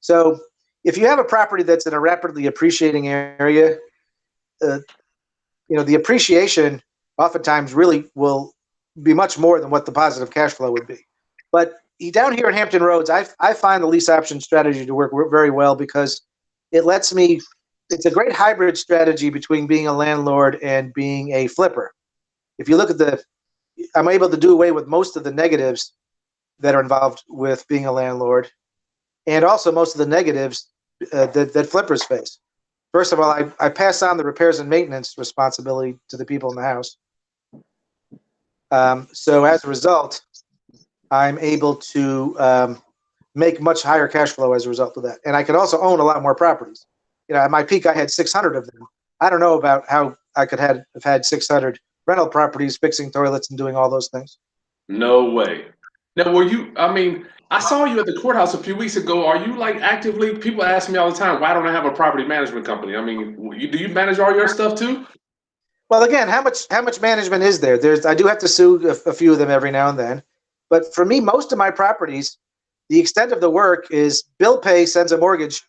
So if you have a property that's in a rapidly appreciating area, the appreciation oftentimes really will be much more than what the positive cash flow would be. But down here in Hampton Roads, I find the lease option strategy to work very well because it lets me. It's a great hybrid strategy between being a landlord and being a flipper. If you look at I'm able to do away with most of the negatives that are involved with being a landlord, and also most of the negatives that flippers face. First of all, I pass on the repairs and maintenance responsibility to the people in the house. So as a result, I'm able to make much higher cash flow as a result of that. And I can also own a lot more properties. At my peak, I had 600 of them. I don't know about how I could have had 600 rental properties, fixing toilets and doing all those things. No way. Now, I saw you at the courthouse a few weeks ago. Are you like actively, people ask me all the time, why don't I have a property management company? I mean, do you manage all your stuff too? Well, again, how much management is there? I do have to sue a few of them every now and then. But for me, most of my properties, the extent of the work is bill pay sends a mortgage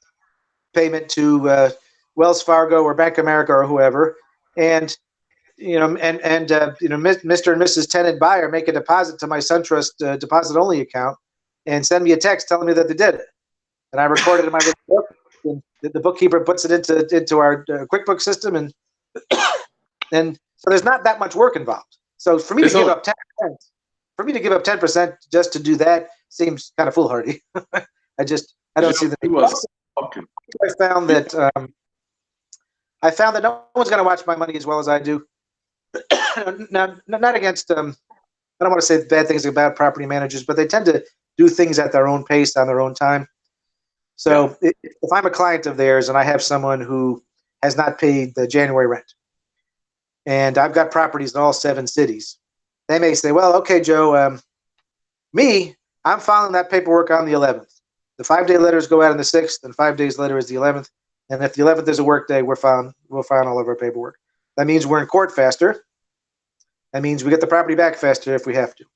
payment to Wells Fargo or Bank of America or whoever, and Mr. and Mrs. Tenant Buyer make a deposit to my SunTrust deposit only account and send me a text telling me that they did it, and I record it in my little book. And the bookkeeper puts it into our QuickBooks system, and so there's not that much work involved. So for me to give up 10%, just to do that seems kind of foolhardy. I don't see the need. I found that no one's going to watch my money as well as I do. Not against I don't want to say bad things about property managers, but they tend to do things at their own pace on their own time. So if I'm a client of theirs and I have someone who has not paid the January rent, and I've got properties in all 7 cities, they may say, well, okay, Joe, I'm filing that paperwork on the 11th. The 5-day letters go out on the 6th, and 5 days later is the 11th. And if the 11th is a work day, we'll file all of our paperwork. That means we're in court faster. That means we get the property back faster if we have to.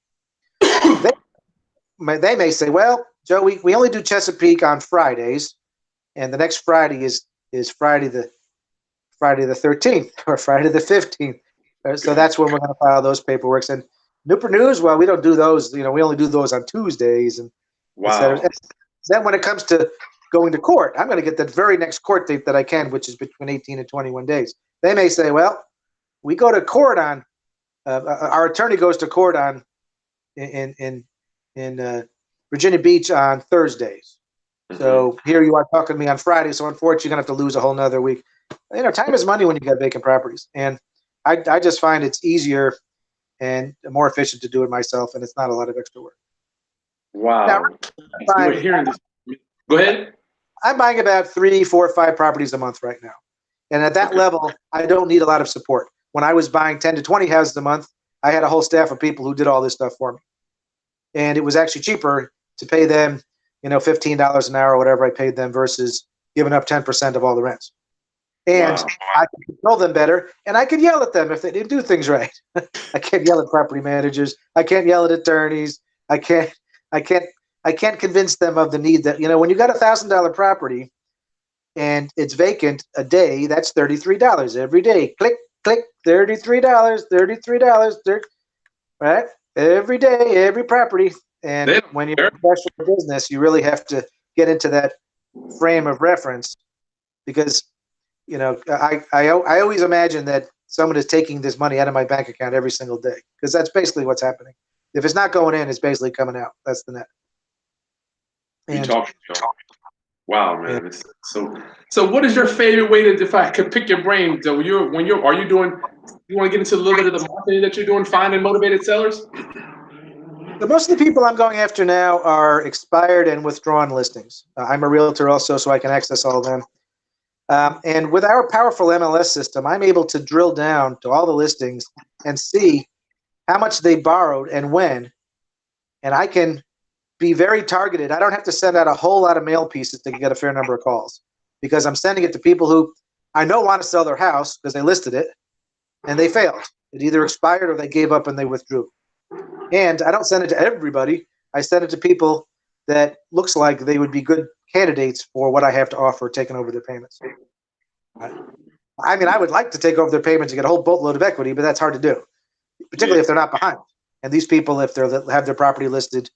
They may say, well, Joe, we only do Chesapeake on Fridays, and the next Friday is Friday the 13th or Friday the 15th. So that's when we're going to file those paperworks. And Newport News, well, we don't do those. We only do those on Tuesdays. And wow. And then when it comes to going to court, I'm going to get that very next court date that I can, which is between 18 and 21 days. They may say, well, we go to court on our attorney goes to court on in Virginia Beach on Thursdays. So here you are talking to me on Friday. So unfortunately, you're going to have to lose a whole nother week. Time is money when you got vacant properties. And I just find it's easier and more efficient to do it myself, and it's not a lot of extra work. Wow. Now, We're hearing this. Go ahead. I'm buying about 3, 4, 5 properties a month right now. And at that level, I don't need a lot of support. When I was buying 10 to 20 houses a month, I had a whole staff of people who did all this stuff for me. And it was actually cheaper to pay them, $15 an hour or whatever I paid them versus giving up 10% of all the rents. And I could control them better, and I could yell at them if they didn't do things right. I can't yell at property managers. I can't yell at attorneys. I can't convince them of the need that, when you got $1,000 property and it's vacant a day, that's $33 every day. Click, click, $33, right? Every day, every property. And when you're a professional business, you really have to get into that frame of reference because, I always imagine that someone is taking this money out of my bank account every single day because that's basically what's happening. If it's not going in, it's basically coming out. That's the net. Wow, man. Yeah. So what is your favorite way to, if I could pick your brain, so you want to get into a little bit of the marketing that you're doing, finding motivated sellers? Most of the people I'm going after now are expired and withdrawn listings. I'm a realtor also, so I can access all of them. And with our powerful MLS system, I'm able to drill down to all the listings and see how much they borrowed and when. And I can be very targeted. I don't have to send out a whole lot of mail pieces to get a fair number of calls because I'm sending it to people who I know want to sell their house because they listed it and they failed. It either expired or they gave up and they withdrew. And I don't send it to everybody. I send it to people that looks like they would be good candidates for what I have to offer, taking over their payments. I mean, I would like to take over their payments and get a whole boatload of equity, but that's hard to do, particularly if they're not behind. And these people, if they have their property listed,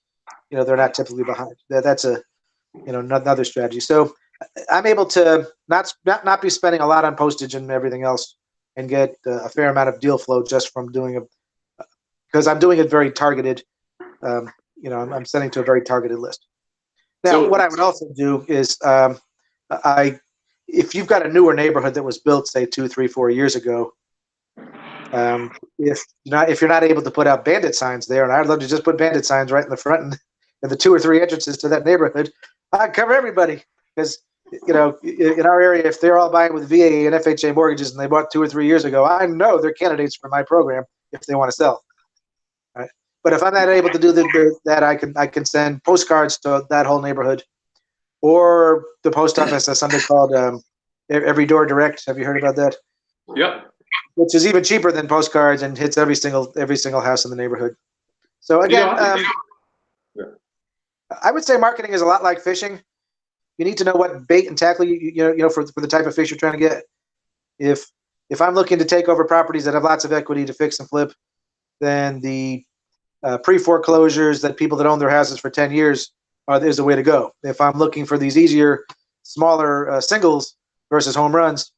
they're not typically behind. That's another strategy. So I'm able to not be spending a lot on postage and everything else, and get a fair amount of deal flow just from doing it because I'm doing it very targeted. I'm sending to a very targeted list. Now, what I would also do is I if you've got a newer neighborhood that was built, say 2, 3, 4 years ago, if you're not able to put out bandit signs there, and I'd love to just put bandit signs right in the front and the 2 or 3 entrances to that neighborhood, I'd cover everybody because in our area, if they're all buying with VA and FHA mortgages and they bought 2 or 3 years ago, I know they're candidates for my program if they want to sell. Right? But if I'm not able to do that, I can send postcards to that whole neighborhood, or the post office has something called Every Door Direct. Have you heard about that? Yep. Which is even cheaper than postcards and hits every single house in the neighborhood. So again, I would say marketing is a lot like fishing. You need to know what bait and tackle for the type of fish you're trying to get. If I'm looking to take over properties that have lots of equity to fix and flip, then the pre-foreclosures that people that own their houses for 10 years is the way to go. If I'm looking for these easier, smaller singles versus home runs,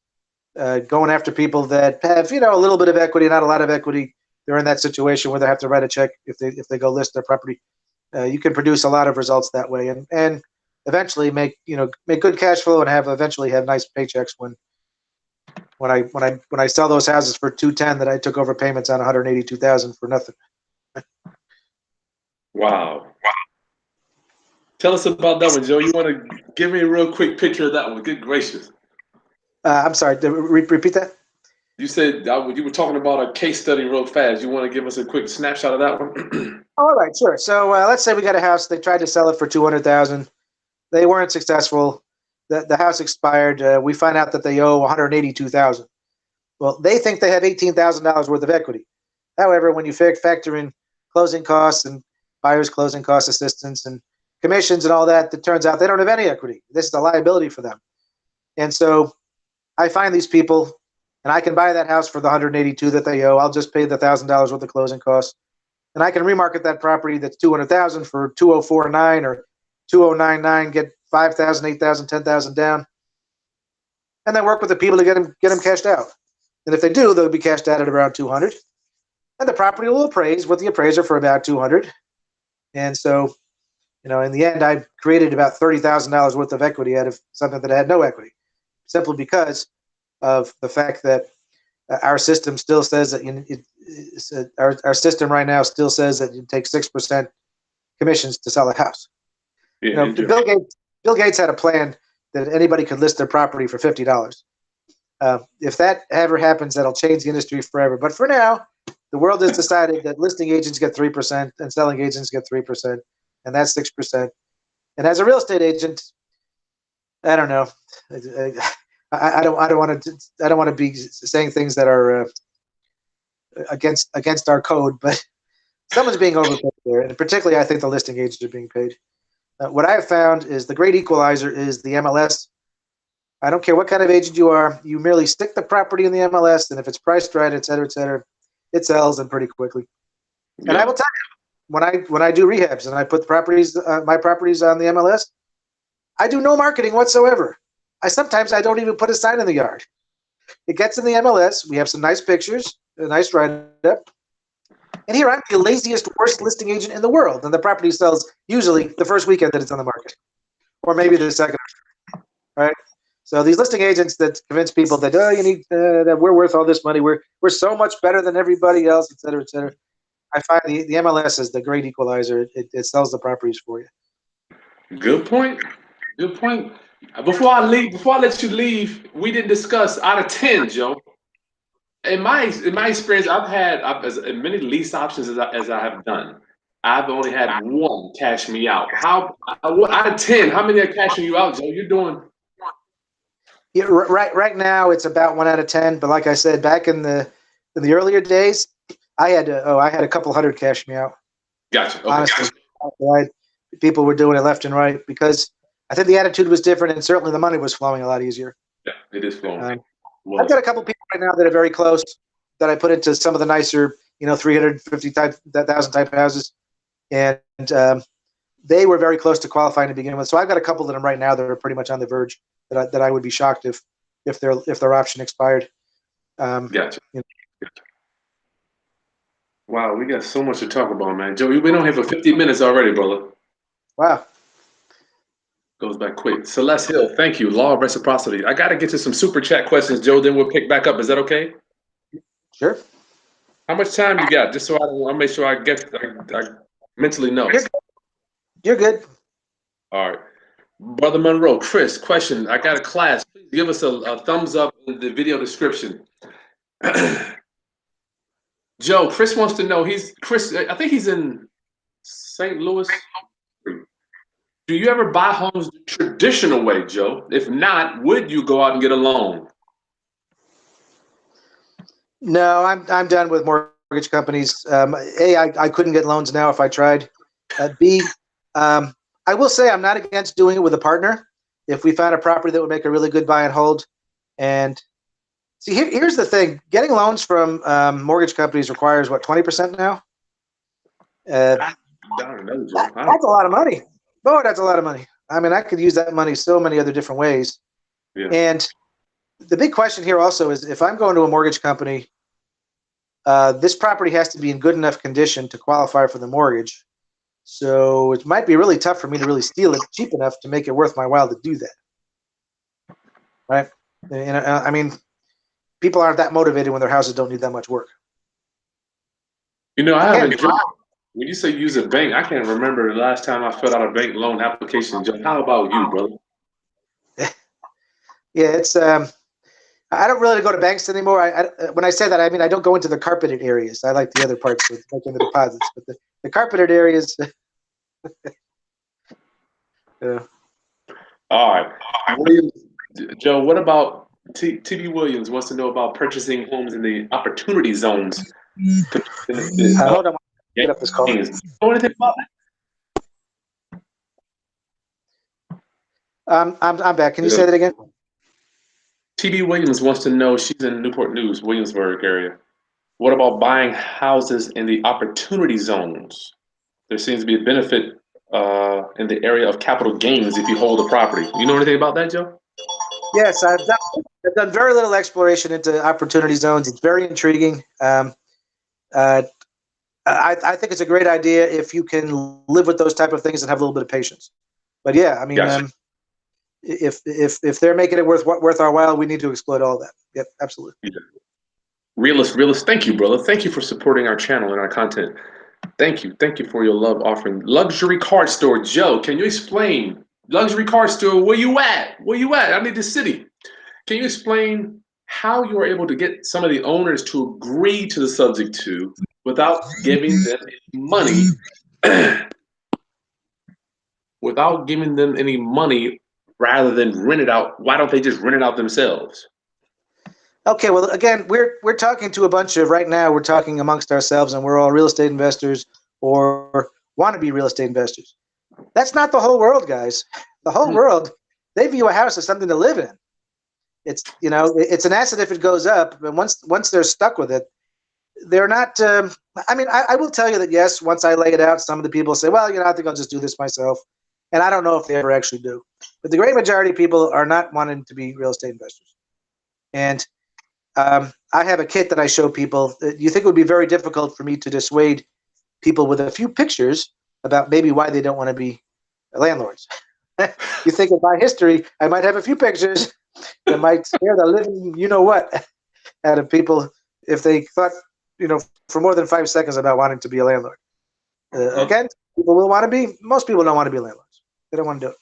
going after people that have a little bit of equity, not a lot of equity, they're in that situation where they have to write a check if they go list their property. You can produce a lot of results that way, and eventually make good cash flow and eventually have nice paychecks when I sell those houses for $210 that I took over payments on $182,000 for nothing. Wow. Tell us about that one, Joe. You want to give me a real quick picture of that one? Good gracious. I'm sorry. Repeat that. You said you were talking about a case study real fast. You want to give us a quick snapshot of that one? All right, sure. So let's say we got a house. They tried to sell it for $200,000. They weren't successful. The house expired. We find out that they owe $182,000. Well, they think they have $18,000 worth of equity. However, when you factor in closing costs and buyer's closing cost assistance and commissions and all that, it turns out they don't have any equity. This is a liability for them. And so I find these people, and I can buy that house for the $182,000 that they owe. I'll just pay the $1,000 worth of closing costs, and I can remarket that property that's $200,000 for $204,900 or $209,900, get $5,000, $8,000, $10,000 down, and then work with the people to get them cashed out. And if they do, they'll be cashed out at around $200,000, and the property will appraise with the appraiser for about $200,000. And so, in the end, I created about $30,000 worth of equity out of something that had no equity, simply because of the fact that our system still says that our system right now still says that you take 6% commissions to sell a house. Yeah, Bill Gates had a plan that anybody could list their property for $50. If that ever happens, that'll change the industry forever. But for now, the world has decided that listing agents get 3% and selling agents get 3%, and that's 6%. And as a real estate agent, I don't know. I don't want to be saying things that are against our code, but someone's being overpaid there, and particularly I think the listing agents are being paid. What I have found is the great equalizer is the MLS. I don't care what kind of agent you are, you merely stick the property in the MLS, and if it's priced right, et cetera, it sells and pretty quickly. Yeah. And I will tell you, when I do rehabs and I put my properties on the MLS, I do no marketing whatsoever. Sometimes I don't even put a sign in the yard. It gets in the MLS. We have some nice pictures, a nice write-up. And here I'm the laziest, worst listing agent in the world. And the property sells usually the first weekend that it's on the market, or maybe the second. Right? So these listing agents that convince people that you need that we're worth all this money, we're so much better than everybody else, et cetera, et cetera. I find the MLS is the great equalizer. It sells the properties for you. Good point. Good point. Before I let you leave, we didn't discuss out of 10, Joe. In my experience, I've had as many lease options as I have done. I've only had one cash me out. Out of 10, how many are cashing you out, Joe? You're doing. Yeah, right now it's about 1 out of 10. But like I said, back in the earlier days, I had a couple hundred cash me out. Gotcha. Okay. Honestly, people were doing it left and right because I think the attitude was different, and certainly the money was flowing a lot easier. Yeah, it is flowing. I've got a couple people right now that are very close that I put into some of the nicer, $350,000 type houses, and they were very close to qualifying to begin with. So I've got a couple of them right now that are pretty much on the verge that I would be shocked if their option expired. Gotcha. Wow, we got so much to talk about, man. Joe, we've been on here for 50 minutes already, brother. Wow. Goes back quick. Celeste Hill, thank you. Law of reciprocity. I got to get to some super chat questions, Joe. Then we'll pick back up. Is that okay? Sure. How much time you got? Just so I want to make sure I mentally know. You're good. All right. Brother Monroe, Chris, question. I got a class. Please give us a thumbs up in the video description. Joe, Chris wants to know. I think he's in St. Louis. Do you ever buy homes the traditional way, Joe? If not, would you go out and get a loan? No, I'm done with mortgage companies. I couldn't get loans now if I tried. B, I will say I'm not against doing it with a partner if we found a property that would make a really good buy and hold. And see, here's the thing: getting loans from mortgage companies requires what, 20% now? I don't know, Joe. That's a lot of money. Boy, that's a lot of money. I mean, I could use that money so many other different ways. Yeah. And the big question here also is, if I'm going to a mortgage company, this property has to be in good enough condition to qualify for the mortgage. So it might be really tough for me to really steal it cheap enough to make it worth my while to do that. Right? And, I mean, people aren't that motivated when their houses don't need that much work. You know, I haven't. When you say use a bank, I can't remember the last time I filled out a bank loan application, Joe. How about you, brother? Yeah, it's I don't really go to banks anymore. When I say that, I mean I don't go into the carpeted areas. I like the other parts with making the deposits, but the carpeted areas. Yeah. All right, Joe. What about T.B. Williams wants to know about purchasing homes in the opportunity zones. Hold on, get up this call. Know anything about that? I'm back. Can you say that again? T.B. Williams wants to know. She's in Newport News, Williamsburg area. What about buying houses in the opportunity zones? There seems to be a benefit in the area of capital gains if you hold a property. You know anything about that, Joe? Yes, I've done very little exploration into opportunity zones. It's very intriguing. I think it's a great idea if you can live with those type of things and have a little bit of patience. But yeah, I mean, gotcha. If they're making it worth our while, we need to exploit all that. Yep, absolutely. Yeah. Realist. Thank you, brother. Thank you for supporting our channel and our content. Thank you for your love offering. Luxury card store, Joe. Can you explain luxury card store? Where you at? I need the city. Can you explain how you are able to get some of the owners to agree to the subject to without giving them any money? Without giving them any money, rather than rent it out, why don't they just rent it out themselves? Okay, well, again, we're talking to a bunch of, right now, we're talking amongst ourselves, and we're all real estate investors or want to be real estate investors. That's not the whole world, guys. The whole world, they view a house as something to live in. It's, you know, it's an asset if it goes up, and once they're stuck with it, they're not. I mean, I will tell you that yes, once I lay it out, some of the people say, well, you know, I think I'll just do this myself, and I don't know if they ever actually do. But the great majority of people are not wanting to be real estate investors, and I have a kit that I show people. You think it would be very difficult for me to dissuade people with a few pictures about maybe why they don't want to be landlords. You think of my history, I might have a few pictures that might scare the living you-know-what out of people if they thought, you know, for more than 5 seconds about wanting to be a landlord. Again, people will want to be. Most people don't want to be landlords. They don't want to do it.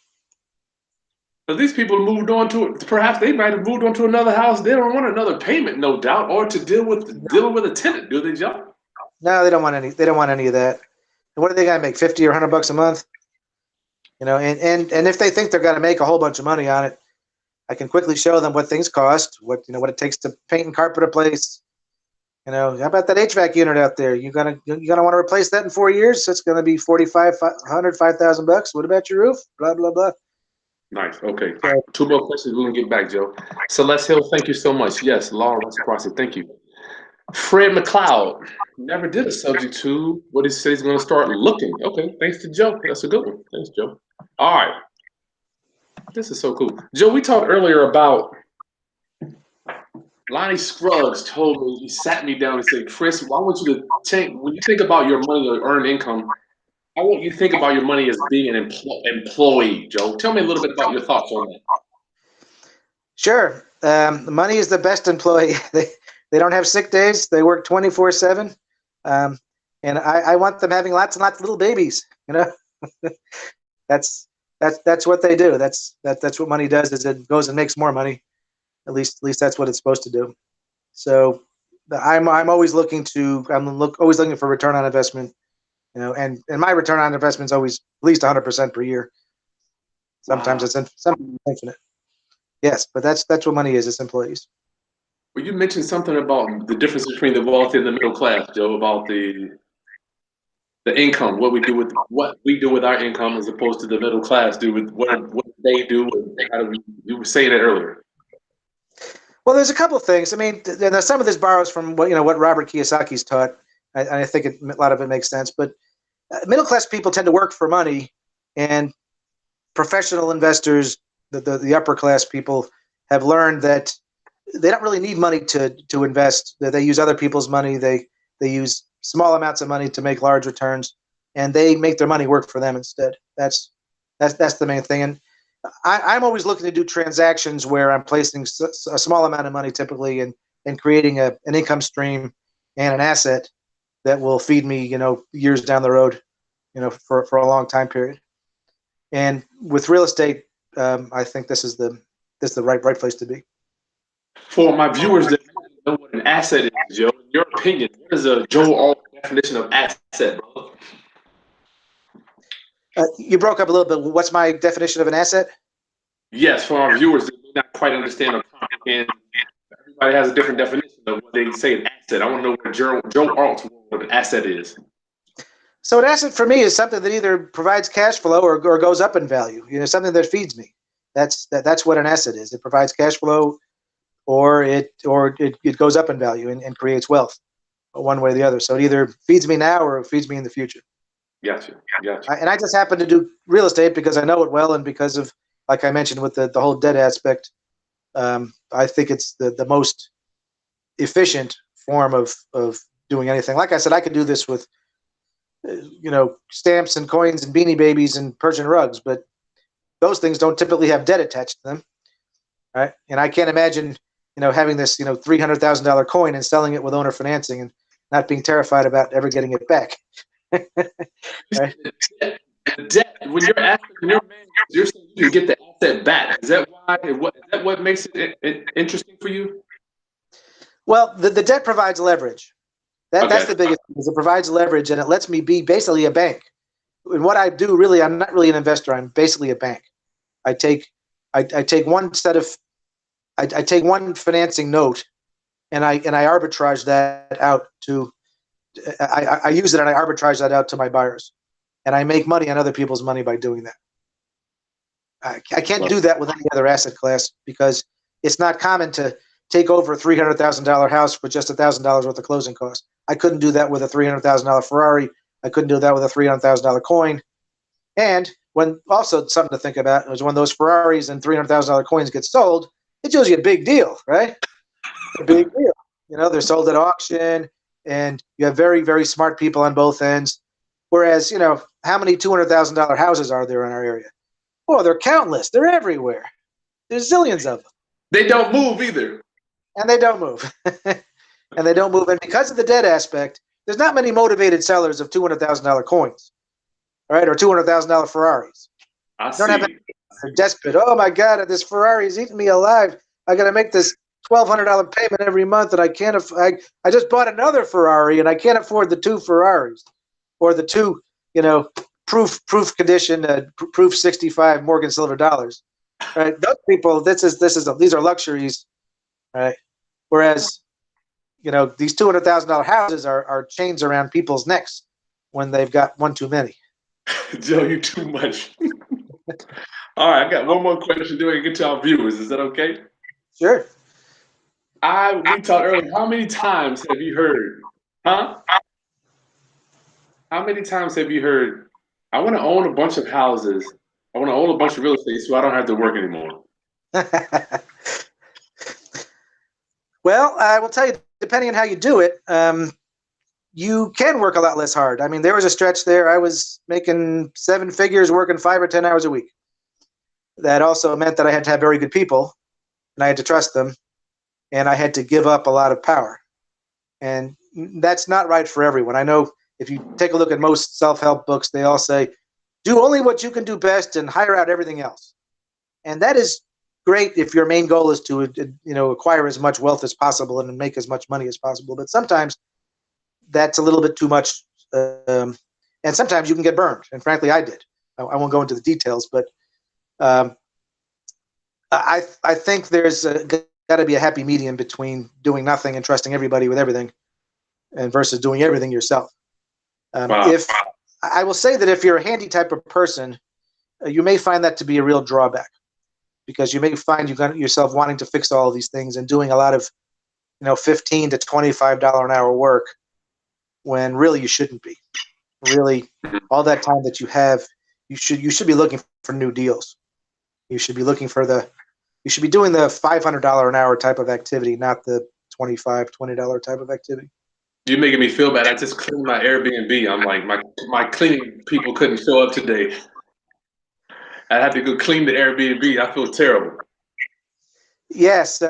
But these people moved on to it. Perhaps they might have moved on to another house. They don't want another payment, no doubt, or to dealing with a tenant, do they, Joe? No, they don't want any. They don't want any of that. And what are they gonna make, $50 or $100 a month? You know, and if they think they're gonna make a whole bunch of money on it, I can quickly show them what things cost, what it takes to paint and carpet a place. You know, how about that HVAC unit out there? You're gonna want to replace that in 4 years. So it's gonna be $5,000. What about your roof? Blah blah blah. Nice. Okay. Two more questions. We're gonna get back, Joe. Celeste Hill, thank you so much. Yes, law of reciprocity. Thank you. Fred McLeod never did a subject to what he said he's going to start looking. Okay, thanks to Joe. That's a good one. Thanks, Joe. All right. This is so cool. Joe, we talked earlier about Lonnie Scruggs told me, he sat me down and said, Chris, why want you to take, when you think about your money or earned income, I want you to think about your money as being an employee, Joe. Tell me a little bit about your thoughts on that. Sure. The money is the best employee. They don't have sick days. They work 24/7. And I want them having lots and lots of little babies. That's what they do. That's what money does. Is it goes and makes more money. At least that's what it's supposed to do. So I'm always looking for return on investment. And my return on investment is always at least 100% per year. Sometimes Wow. it's infinite. Yes, but that's what money is. It's employees. Well, you mentioned something about the difference between the wealthy and the middle class, Joe, about the income, what we do with our income as opposed to the middle class do with what they do. And how do you were saying it earlier. Well, there's a couple of things. I mean, some of this borrows from what Robert Kiyosaki's taught. I think a lot of it makes sense. But middle class people tend to work for money, and professional investors, the upper class people, have learned that they don't really need money to invest. That they use other people's money. They use small amounts of money to make large returns, and they make their money work for them instead. That's the main thing. And I'm always looking to do transactions where I'm placing a small amount of money typically and creating an income stream and an asset that will feed me, years down the road, for a long time period. And with real estate, I think this is the right place to be. For my viewers that don't know what an asset is, Joe, in your opinion, what is a Joe Arlt definition of asset, brother? You broke up a little bit. What's my definition of an asset? Yes, for our viewers that may not quite understand or comprehend, everybody has a different definition of what they say an asset. I want to know what Joe Arlt's what an asset is. So an asset for me is something that either provides cash flow or goes up in value. Something that feeds me. That's what an asset is. It provides cash flow, or it goes up in value and creates wealth, one way or the other. So it either feeds me now or it feeds me in the future. Gotcha. And I just happen to do real estate because I know it well, and because of, like I mentioned, with the whole debt aspect, I think it's the most efficient form of doing anything. Like I said, I could do this with stamps and coins and Beanie Babies and Persian rugs, but those things don't typically have debt attached to them, right? And I can't imagine having this $300,000 coin and selling it with owner financing and not being terrified about ever getting it back. Right? The debt, when you're saying you can get the asset back. Is that what makes it interesting for you? Well, the debt provides leverage. That's Okay. the biggest thing, is it provides leverage, and it lets me be basically a bank. And what I do, really, I'm not really an investor. I'm basically a bank. I take one financing note, and I arbitrage that out to. I use it and I arbitrage that out to my buyers, and I make money on other people's money by doing that. I can't do that with any other asset class because it's not common to take over a $300,000 house for just $1,000 worth of closing costs. I couldn't do that with a $300,000 Ferrari. I couldn't do that with a $300,000 coin. And when also something to think about is when those Ferraris and $300,000 coins get sold, it's usually a big deal, right? A big deal. They're sold at auction, and you have very, very smart people on both ends. Whereas, how many $200,000 houses are there in our area? Oh, they're countless. They're everywhere. There's zillions of them. They don't move either. And they don't move. And they don't move. And because of the debt aspect, there's not many motivated sellers of $200,000 coins, right? Or $200,000 Ferraris. I see. Don't have any. They're desperate. Oh my God, this Ferrari is eating me alive. I got to make this $1,200 payment every month, and I can't. I just bought another Ferrari, and I can't afford the two Ferraris, or the two, proof condition, proof 65 Morgan silver dollars. Right? Those people, these are luxuries, right? Whereas, these $200,000 houses are chains around people's necks when they've got one too many. Joe, you too much. All right, I got one more question to get to our viewers. Is that okay? Sure. We talked earlier. How many times have you heard? Huh? How many times have you heard? I want to own a bunch of houses. I want to own a bunch of real estate so I don't have to work anymore. Well, I will tell you, depending on how you do it, you can work a lot less hard. I mean, there was a stretch there. I was making 7 figures, working 5 or 10 hours a week. That also meant that I had to have very good people, and I had to trust them, and I had to give up a lot of power. And that's not right for everyone. I know if you take a look at most self-help books, they all say, do only what you can do best and hire out everything else. And that is great if your main goal is to acquire as much wealth as possible and make as much money as possible. But sometimes that's a little bit too much, and sometimes you can get burned. And frankly, I did. I won't go into the details, but I think there's got to be a happy medium between doing nothing and trusting everybody with everything, and versus doing everything yourself. Wow. If I will say that if you're a handy type of person, you may find that to be a real drawback, because you may find yourself wanting to fix all of these things and doing a lot of $15 to $25 an hour work when really you shouldn't be. Really, all that time that you have, you should be looking for new deals. You should be looking for you should be doing the $500 an hour type of activity, not the $25, $20 type of activity. You're making me feel bad. I just cleaned my Airbnb. I'm like, my cleaning people couldn't show up today. I had to go clean the Airbnb. I feel terrible. Yes.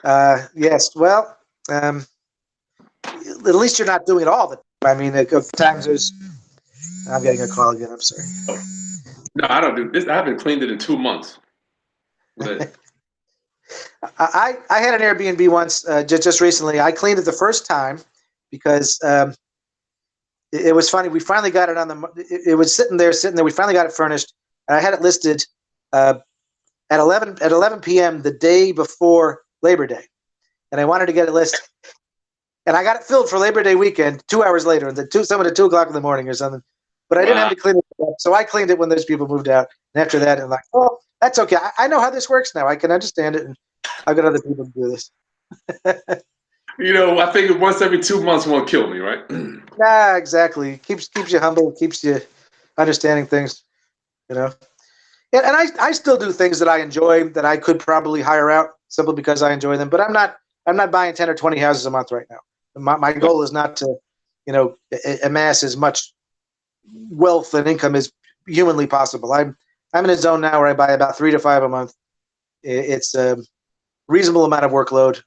Yes. Well, at least you're not doing it all the time. I mean, of times I'm getting a call again. I'm sorry. No, I don't do this. I haven't cleaned it in 2 months. But I had an Airbnb once, just recently. I cleaned it the first time because it was funny. We finally got it on it was sitting there. We finally got it furnished, and I had it listed at 11 p.m. the day before Labor Day, and I wanted to get it listed. And I got it filled for Labor Day weekend 2 hours later, someone at 2 o'clock in the morning or something. But I didn't have to clean it up, so I cleaned it when those people moved out. And after that, I'm like, oh, that's okay. I know how this works now. I can understand it, and I've got other people to do this. I think once every 2 months won't kill me, right? Nah, exactly. Keeps you humble, keeps you understanding things, And I still do things that I enjoy that I could probably hire out simply because I enjoy them. But I'm not buying 10 or 20 houses a month right now. My goal is not to, amass as much wealth and income as humanly possible. I'm in a zone now where I buy about 3 to 5 a month. It's a reasonable amount of workload,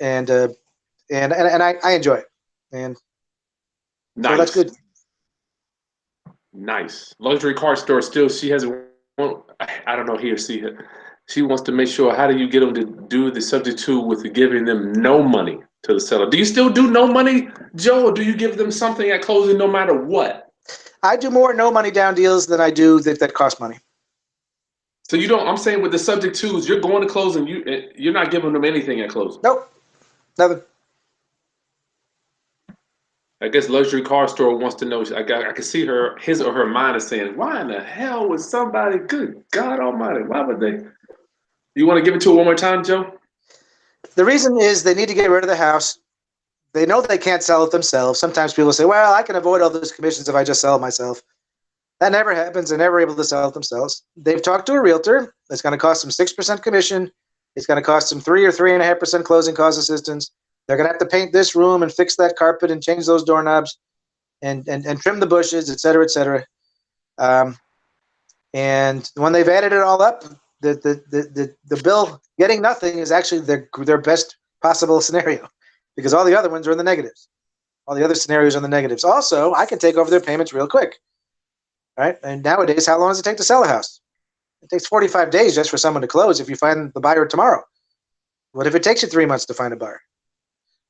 and I enjoy it. And nice. So that's good. Nice. Luxury car store still. She has. I don't know. He or she wants to make sure. How do you get them to do the subject to with giving them no money to the seller? Do you still do no money, Joe, or do you give them something at closing no matter what? I do more no money down deals than I do that cost money. So you don't. I'm saying with the subject twos, you're going to close and you're not giving them anything at closing. Nope, nothing. I guess luxury car store wants to know. I can see his or her mind is saying, "Why in the hell would somebody? Good God Almighty! Why would they?" You want to give it to her one more time, Joe? The reason is they need to get rid of the house. They know they can't sell it themselves. Sometimes people say, well, I can avoid all those commissions if I just sell it myself. That never happens. They're never able to sell it themselves. They've talked to a realtor. It's going to cost them 6% commission. It's going to cost them 3 or 3.5% closing cost assistance. They're going to have to paint this room and fix that carpet and change those doorknobs and trim the bushes, et cetera, et cetera. And when they've added it all up, the bill getting nothing is actually their best possible scenario, because all the other ones are in the negatives. All the other scenarios are in the negatives. Also, I can take over their payments real quick. Right? And nowadays, how long does it take to sell a house? It takes 45 days just for someone to close if you find the buyer tomorrow. What if it takes you 3 months to find a buyer?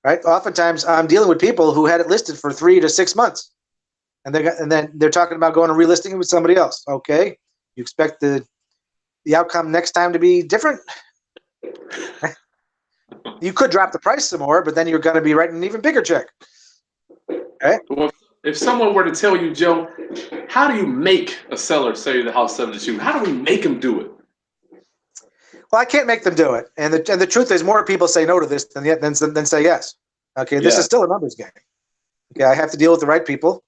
Right? Oftentimes, I'm dealing with people who had it listed for 3 to 6 months, and then they're talking about going and relisting it with somebody else. Okay, you expect the outcome next time to be different? You could drop the price some more, but then you're going to be writing an even bigger check. Okay? Well, if someone were to tell you, Joe, how do you make a seller sell you the house subject to? How do we make them do it? Well, I can't make them do it, and the truth is, more people say no to this than say yes. Okay, this is still a numbers game. Okay, I have to deal with the right people.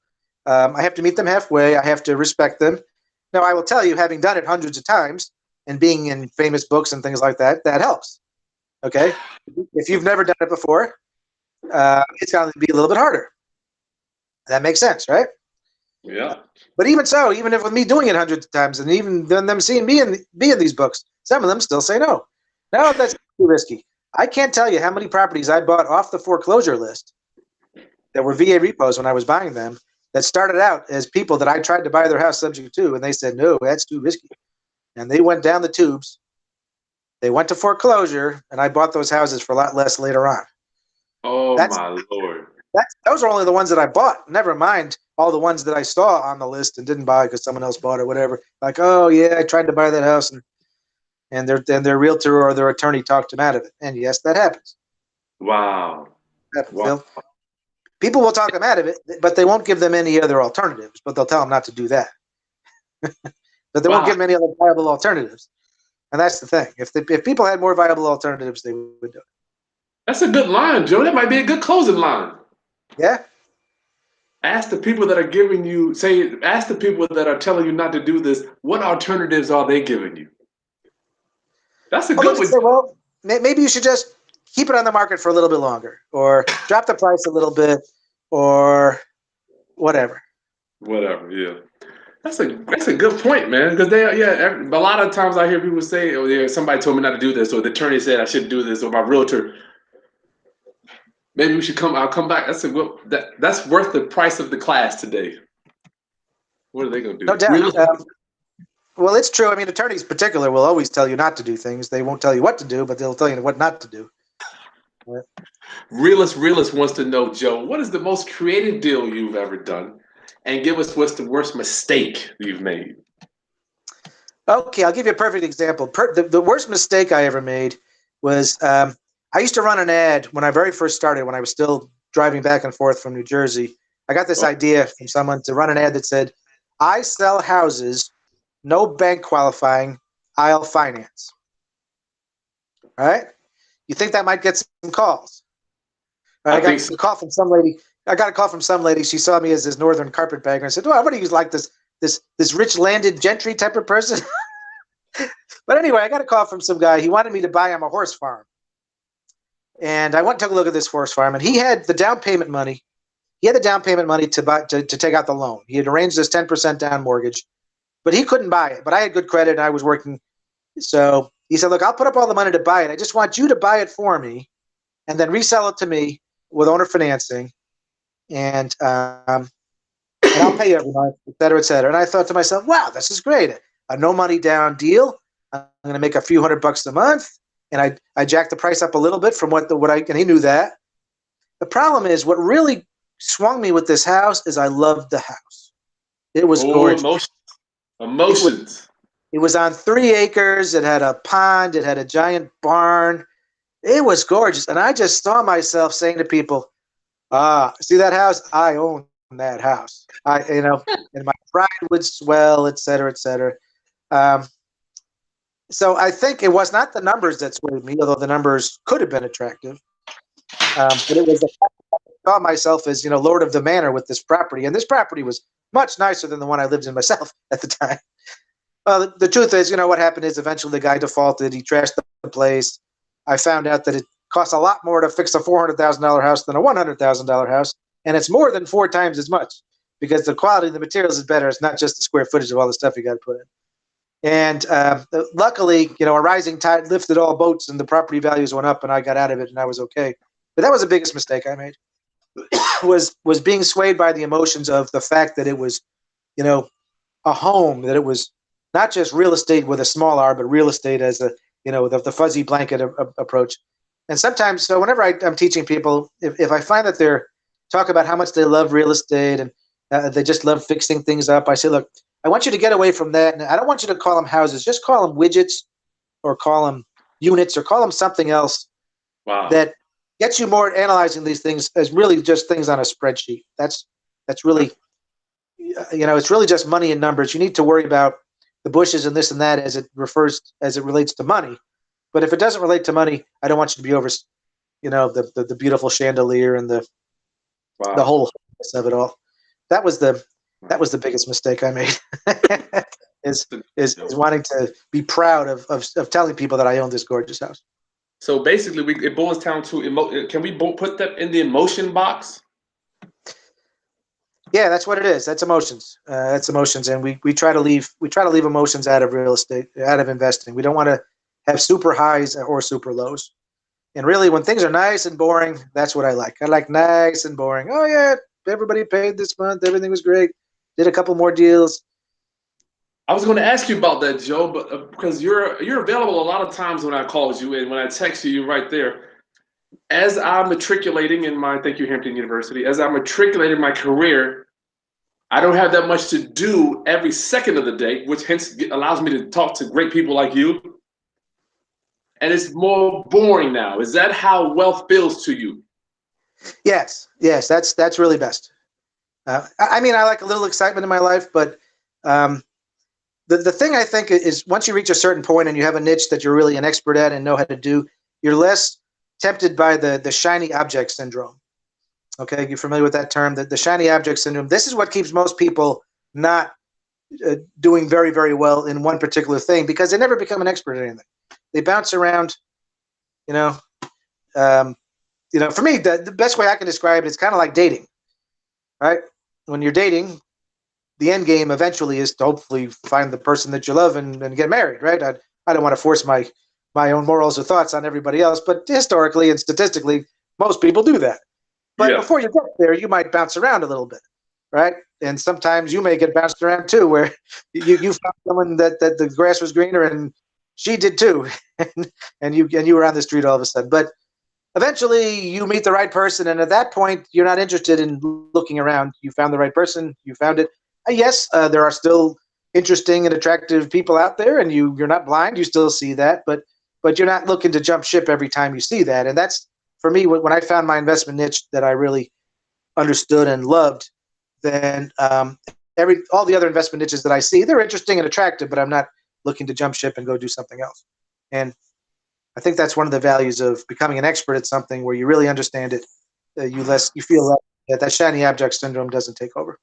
I have to meet them halfway. I have to respect them. Now, I will tell you, having done it hundreds of times and being in famous books and things like that, that helps. Okay, if you've never done it before, it's going to be a little bit harder. That makes sense, right? Yeah. But even so, even if with me doing it hundreds of times, and even then them seeing me be in these books, some of them still say no. No, that's too risky. I can't tell you how many properties I bought off the foreclosure list that were VA repos when I was buying them that started out as people that I tried to buy their house subject to, and they said, no, that's too risky. And they went down the tubes. They went to foreclosure, and I bought those houses for a lot less later on. Oh, my Lord. Those are only the ones that I bought. Never mind all the ones that I saw on the list and didn't buy because someone else bought or whatever. Like, oh yeah, I tried to buy that house and their realtor or their attorney talked them out of it. And yes, that happens. Wow. Phil. People will talk them out of it, but they won't give them any other alternatives. But they'll tell them not to do that. But they won't give them any other viable alternatives. And that's the thing. If people had more viable alternatives, they would do it. That's a good line, Joe. That might be a good closing line. Yeah. Ask the people that are giving you, ask the people that are telling you not to do this, what alternatives are they giving you? That's a good one. Say, well, maybe you should just keep it on the market for a little bit longer, or drop the price a little bit, or whatever. Whatever, yeah. That's a good point, man. Because a lot of times I hear people say, "Oh, yeah, somebody told me not to do this," or the attorney said I shouldn't do this, or my realtor. Maybe we should come. I'll come back. That's worth the price of the class today. What are they going to do? No doubt. Well, it's true. I mean, attorneys in particular will always tell you not to do things. They won't tell you what to do, but they'll tell you what not to do. Yeah. Realist wants to know, Joe, what is the most creative deal you've ever done? And give us what's the worst mistake you've made. Okay, I'll give you a perfect example. The worst mistake I ever made was I used to run an ad when I very first started, when I was still driving back and forth from New Jersey. I got this idea from someone to run an ad that said, I sell houses, no bank qualifying, I'll finance. All right? You think that might get some calls? I got a call from some lady. She saw me as this northern carpetbagger and said, "Oh, what do you like this rich landed gentry type of person?" But anyway, I got a call from some guy. He wanted me to buy him a horse farm, and I went and took a look at this horse farm. And he had the down payment money. He had the down payment money to take out the loan. He had arranged this 10% down mortgage, but he couldn't buy it. But I had good credit, and I was working. So he said, "Look, I'll put up all the money to buy it. I just want you to buy it for me, and then resell it to me with owner financing, and I'll pay you every month, et cetera, et cetera." And I thought to myself, wow, this is great. A no money down deal. I'm going to make a few $100 a month. And I jacked the price up a little bit from and he knew that. The problem is what really swung me with this house is I loved the house. It was gorgeous. Emotions. It was on 3 acres. It had a pond. It had a giant barn. It was gorgeous. And I just saw myself saying to people, see that house? I own that house. And my pride would swell, et cetera, et cetera. So I think it was not the numbers that swayed me, although the numbers could have been attractive. But it was the fact that I saw myself as, Lord of the Manor with this property. And this property was much nicer than the one I lived in myself at the time. The truth is, what happened is eventually the guy defaulted. He trashed the place. I found out that it costs a lot more to fix a $400,000 house than a $100,000 house. And it's more than 4 times as much because the quality of the materials is better. It's not just the square footage of all the stuff you got to put in. And luckily, a rising tide lifted all boats and the property values went up and I got out of it and I was okay. But that was the biggest mistake I made was being swayed by the emotions of the fact that it was, a home, that it was not just real estate with a small r, but real estate as the fuzzy blanket approach. And sometimes, so whenever I'm teaching people, if I find that they're talk about how much they love real estate and they just love fixing things up, I say, look, I want you to get away from that. And I don't want you to call them houses. Just call them widgets or call them units or call them something else that gets you more at analyzing these things as really just things on a spreadsheet. That's really, it's really just money and numbers. You need to worry about the bushes and this and that as it relates to money. But if it doesn't relate to money, I don't want you to be over, the beautiful chandelier and the whole of it all. That was the biggest mistake I made. is wanting to be proud of telling people that I own this gorgeous house. So basically, it boils down to can we put that in the emotion box? Yeah, that's what it is. That's emotions. That's emotions, and we try to leave emotions out of real estate, out of investing. We don't want to have super highs or super lows. And really, when things are nice and boring, that's what I like. I like nice and boring. Oh yeah, everybody paid this month. Everything was great. Did a couple more deals. I was going to ask you about that, Joe, but because you're available a lot of times when I call you and when I text you, you're right there. As I'm matriculating in my, thank you, Hampton University, as I'm matriculating my career, I don't have that much to do every second of the day, which hence allows me to talk to great people like you. And it's more boring now. Is that how wealth feels to you? Yes, that's really best. I mean, I like a little excitement in my life, but the thing I think is once you reach a certain point and you have a niche that you're really an expert at and know how to do, you're less tempted by the shiny object syndrome. Okay, you're familiar with that term, the shiny object syndrome. This is what keeps most people not doing very, very well in one particular thing because they never become an expert at anything. They bounce around, you know. For me, the best way I can describe it is kind of like dating, right? When you're dating, the end game eventually is to hopefully find the person that you love and get married, right? I don't want to force my own morals or thoughts on everybody else, but historically and statistically, most people do that. But before you get there, you might bounce around a little bit, right? And sometimes you may get bounced around too, where you found someone that the grass was greener and she did too, and you were on the street all of a sudden. But eventually, you meet the right person, and at that point, you're not interested in looking around. You found the right person. You found it. Yes, there are still interesting and attractive people out there, and you're not blind. You still see that, but you're not looking to jump ship every time you see that. And that's for me when I found my investment niche that I really understood and loved. Then all the other investment niches that I see, they're interesting and attractive, but I'm not looking to jump ship and go do something else. And I think that's one of the values of becoming an expert at something where you really understand it. You feel that shiny object syndrome doesn't take over.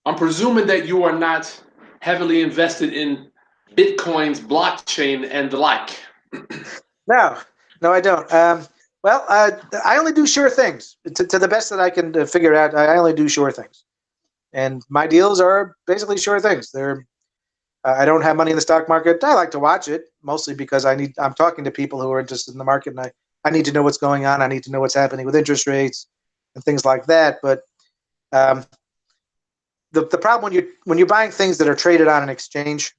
I'm presuming that you are not heavily invested in Bitcoin's blockchain and the like. No, I don't. I only do sure things. To the best that I can figure out, I only do sure things. And my deals are basically sure things. I don't have money in the stock market. I like to watch it mostly because I'm talking to people who are interested in the market, and I need to know what's going on. I need to know what's happening with interest rates and things like that. But the problem when you're buying things that are traded on an exchange,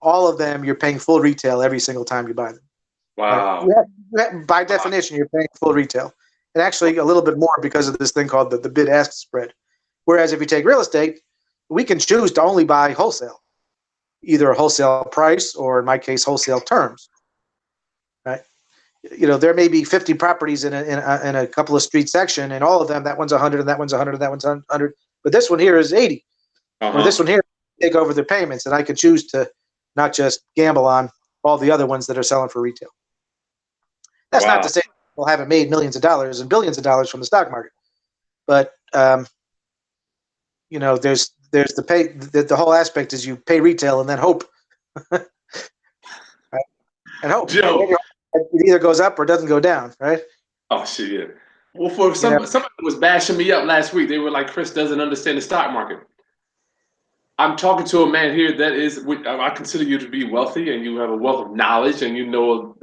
all of them you're paying full retail every single time you buy them. Wow. Right? By definition, you're paying full retail, and actually a little bit more because of this thing called the bid-ask spread. Whereas if you take real estate, we can choose to only buy wholesale, either a wholesale price or, in my case, wholesale terms. Right? There may be 50 properties in a couple of street section, and all of them, that one's 100, and that one's 100, and that one's 100, but this one here is 80, or this one here take over their payments, and I can choose to not just gamble on all the other ones that are selling for retail. That's not to say people haven't made millions of dollars and billions of dollars from the stock market, but there's the pay. The whole aspect is you pay retail and then hope, right? And hope. Joe, it either goes up or doesn't go down, right? Oh shit! Yeah. Well, for somebody was bashing me up last week. They were like, "Chris doesn't understand the stock market." I'm talking to a man here that is. I consider you to be wealthy, and you have a wealth of knowledge, and you know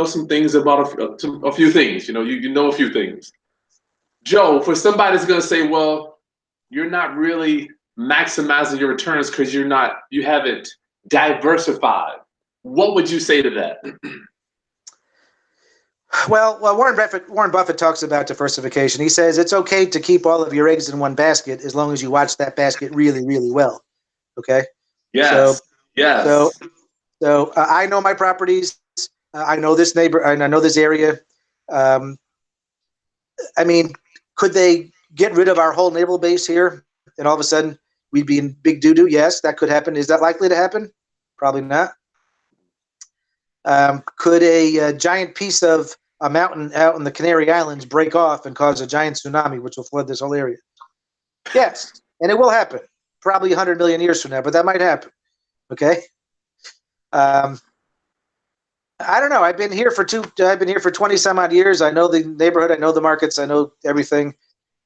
some things about a few things. You know a few things. Joe, for somebody that's going to say, "Well, you're not really maximizing your returns because you haven't diversified," what would you say to that? Well, Warren Buffett talks about diversification. He says it's okay to keep all of your eggs in one basket as long as you watch that basket really, really well. Okay. Yes. So I know my properties. I know this neighbor. I know this area. I mean, could they get rid of our whole naval base here, and all of a sudden we'd be in big doo-doo? Yes, that could happen. Is that likely to happen? Probably not. Could a giant piece of a mountain out in the Canary Islands break off and cause a giant tsunami, which will flood this whole area? Yes, and it will happen. Probably 100 million years from now, but that might happen. Okay. I don't know. I've been here for 20 some odd years. I know the neighborhood. I know the markets. I know everything.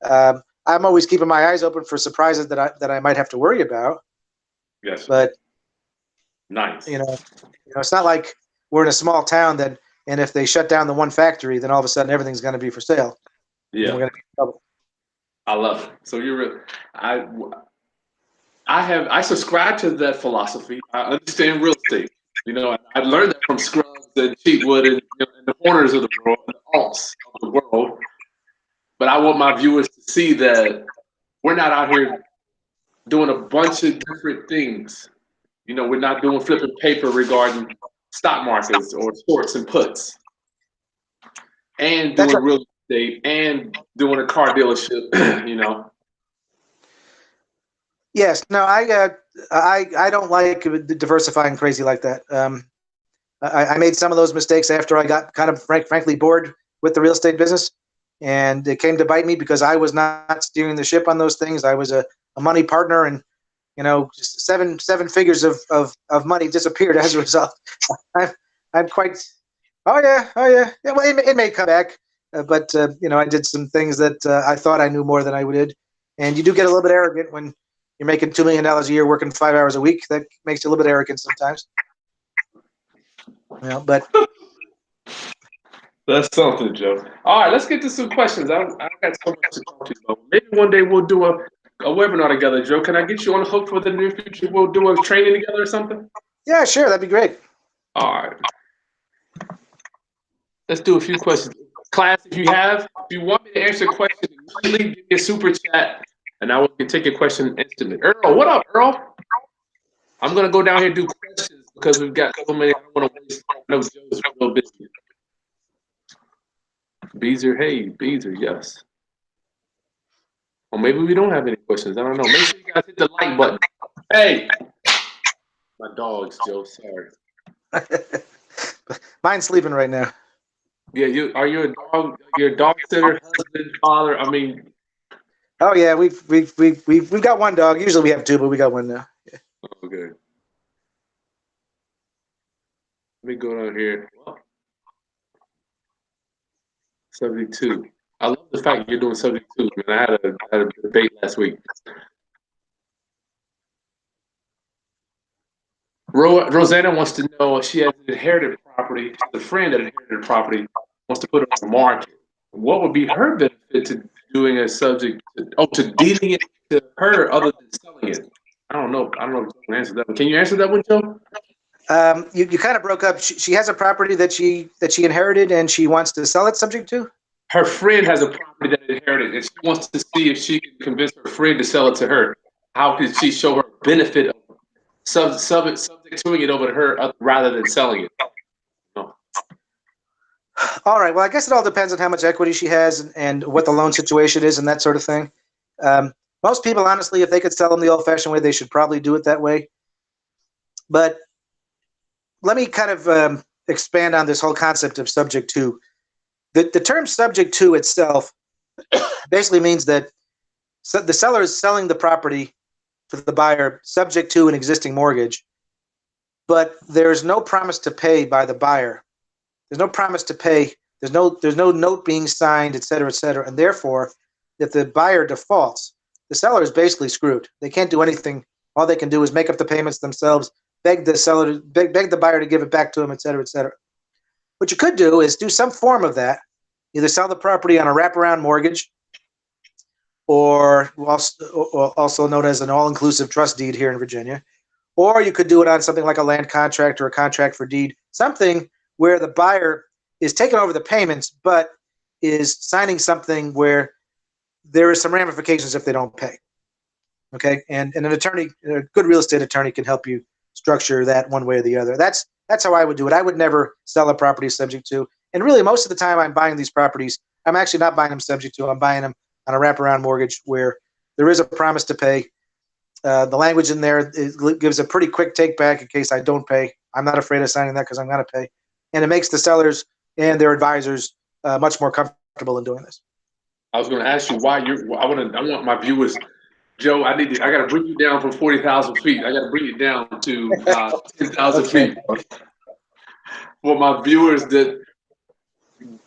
I'm always keeping my eyes open for surprises that I might have to worry about. Yes. But Nice. It's not like we're in a small town and if they shut down the one factory, then all of a sudden everything's going to be for sale. Yeah. And we're going to be in trouble. I love it. So I subscribe to that philosophy. I understand real estate. I learned that from Scruggs and Cheatwood and the corners of the world, the alts of the world. But I want my viewers to see that we're not out here doing a bunch of different things. We're not doing flipping paper regarding stock markets or shorts and puts, and doing real estate and doing a car dealership. Yes. No, I don't like diversifying crazy like that. I made some of those mistakes after I got kind of frankly bored with the real estate business, and it came to bite me because I was not steering the ship on those things. I was a money partner, and just seven figures of money disappeared as a result. I'm quite. Oh yeah. Yeah, well, it may come back, but I did some things that I thought I knew more than I did, and you do get a little bit arrogant when you're making $2 million a year, working 5 hours a week. That makes you a little bit arrogant sometimes. But that's something, Joe. All right, let's get to some questions. I got so much to talk to you about. Maybe one day we'll do a webinar together, Joe. Can I get you on the hook for the near future? We'll do a training together or something? Yeah, sure. That'd be great. All right. Let's do a few questions. Class, if you want me to answer a question immediately, give me a super chat, and I will take a question instantly. Earl, what up, Earl? I'm going to go down here and do questions because we've got so many. I don't want to waste. I know Joe's a little busy. Beezer, yes. Or maybe we don't have any questions. I don't know. Make sure you guys hit the like button. Hey, my dogs, Joe. Sorry. Mine's sleeping right now. Yeah, are you a dog? You're a dog sitter, husband, father? I mean. Oh yeah, we've got one dog. Usually we have two, but we got one now. Yeah. Okay. Let me go down here. 72. I love the fact you're doing 72. Man, I had a debate last week. Rosanna wants to know if she has an inherited property. The friend that inherited property wants to put it on the market. What would be her benefit to doing a subject to deeding it to her other than selling it? I don't know. I don't know if you can answer that one. Can you answer that one, Joe? You kind of broke up. She has a property that she inherited and she wants to sell it subject to? Her friend has a property that inherited and she wants to see if she can convince her friend to sell it to her. How can she show her benefit of subjecting it over to her rather than selling it? No. All right. Well, I guess it all depends on how much equity she has and what the loan situation is and that sort of thing. Most people, honestly, if they could sell them the old-fashioned way, they should probably do it that way. But let me kind of expand on this whole concept of subject to. The term subject to itself basically means that the seller is selling the property to the buyer subject to an existing mortgage, but there's no promise to pay by the buyer. There's no promise to pay. There's no note being signed, et cetera, et cetera. And therefore, if the buyer defaults, the seller is basically screwed. They can't do anything. All they can do is make up the payments themselves, beg the buyer to give it back to them, et cetera, et cetera. What you could do is do some form of that, either sell the property on a wraparound mortgage, or also known as an all-inclusive trust deed here in Virginia, or you could do it on something like a land contract or a contract for deed, something where the buyer is taking over the payments, but is signing something where there is some ramifications if they don't pay. Okay, and an attorney, a good real estate attorney, can help you structure that one way or the other. That's how I would do it. I would never sell a property subject to. And really, most of the time I'm buying these properties, I'm actually not buying them subject to. I'm buying them on a wraparound mortgage where there is a promise to pay. The language in there gives a pretty quick take back in case I don't pay. I'm not afraid of signing that because I'm going to pay. And it makes the sellers and their advisors much more comfortable in doing this. I was going to ask you why I want my viewers, Joe. I got to bring you down from 40,000 feet. I got to bring you down to 10,000 feet. for my viewers that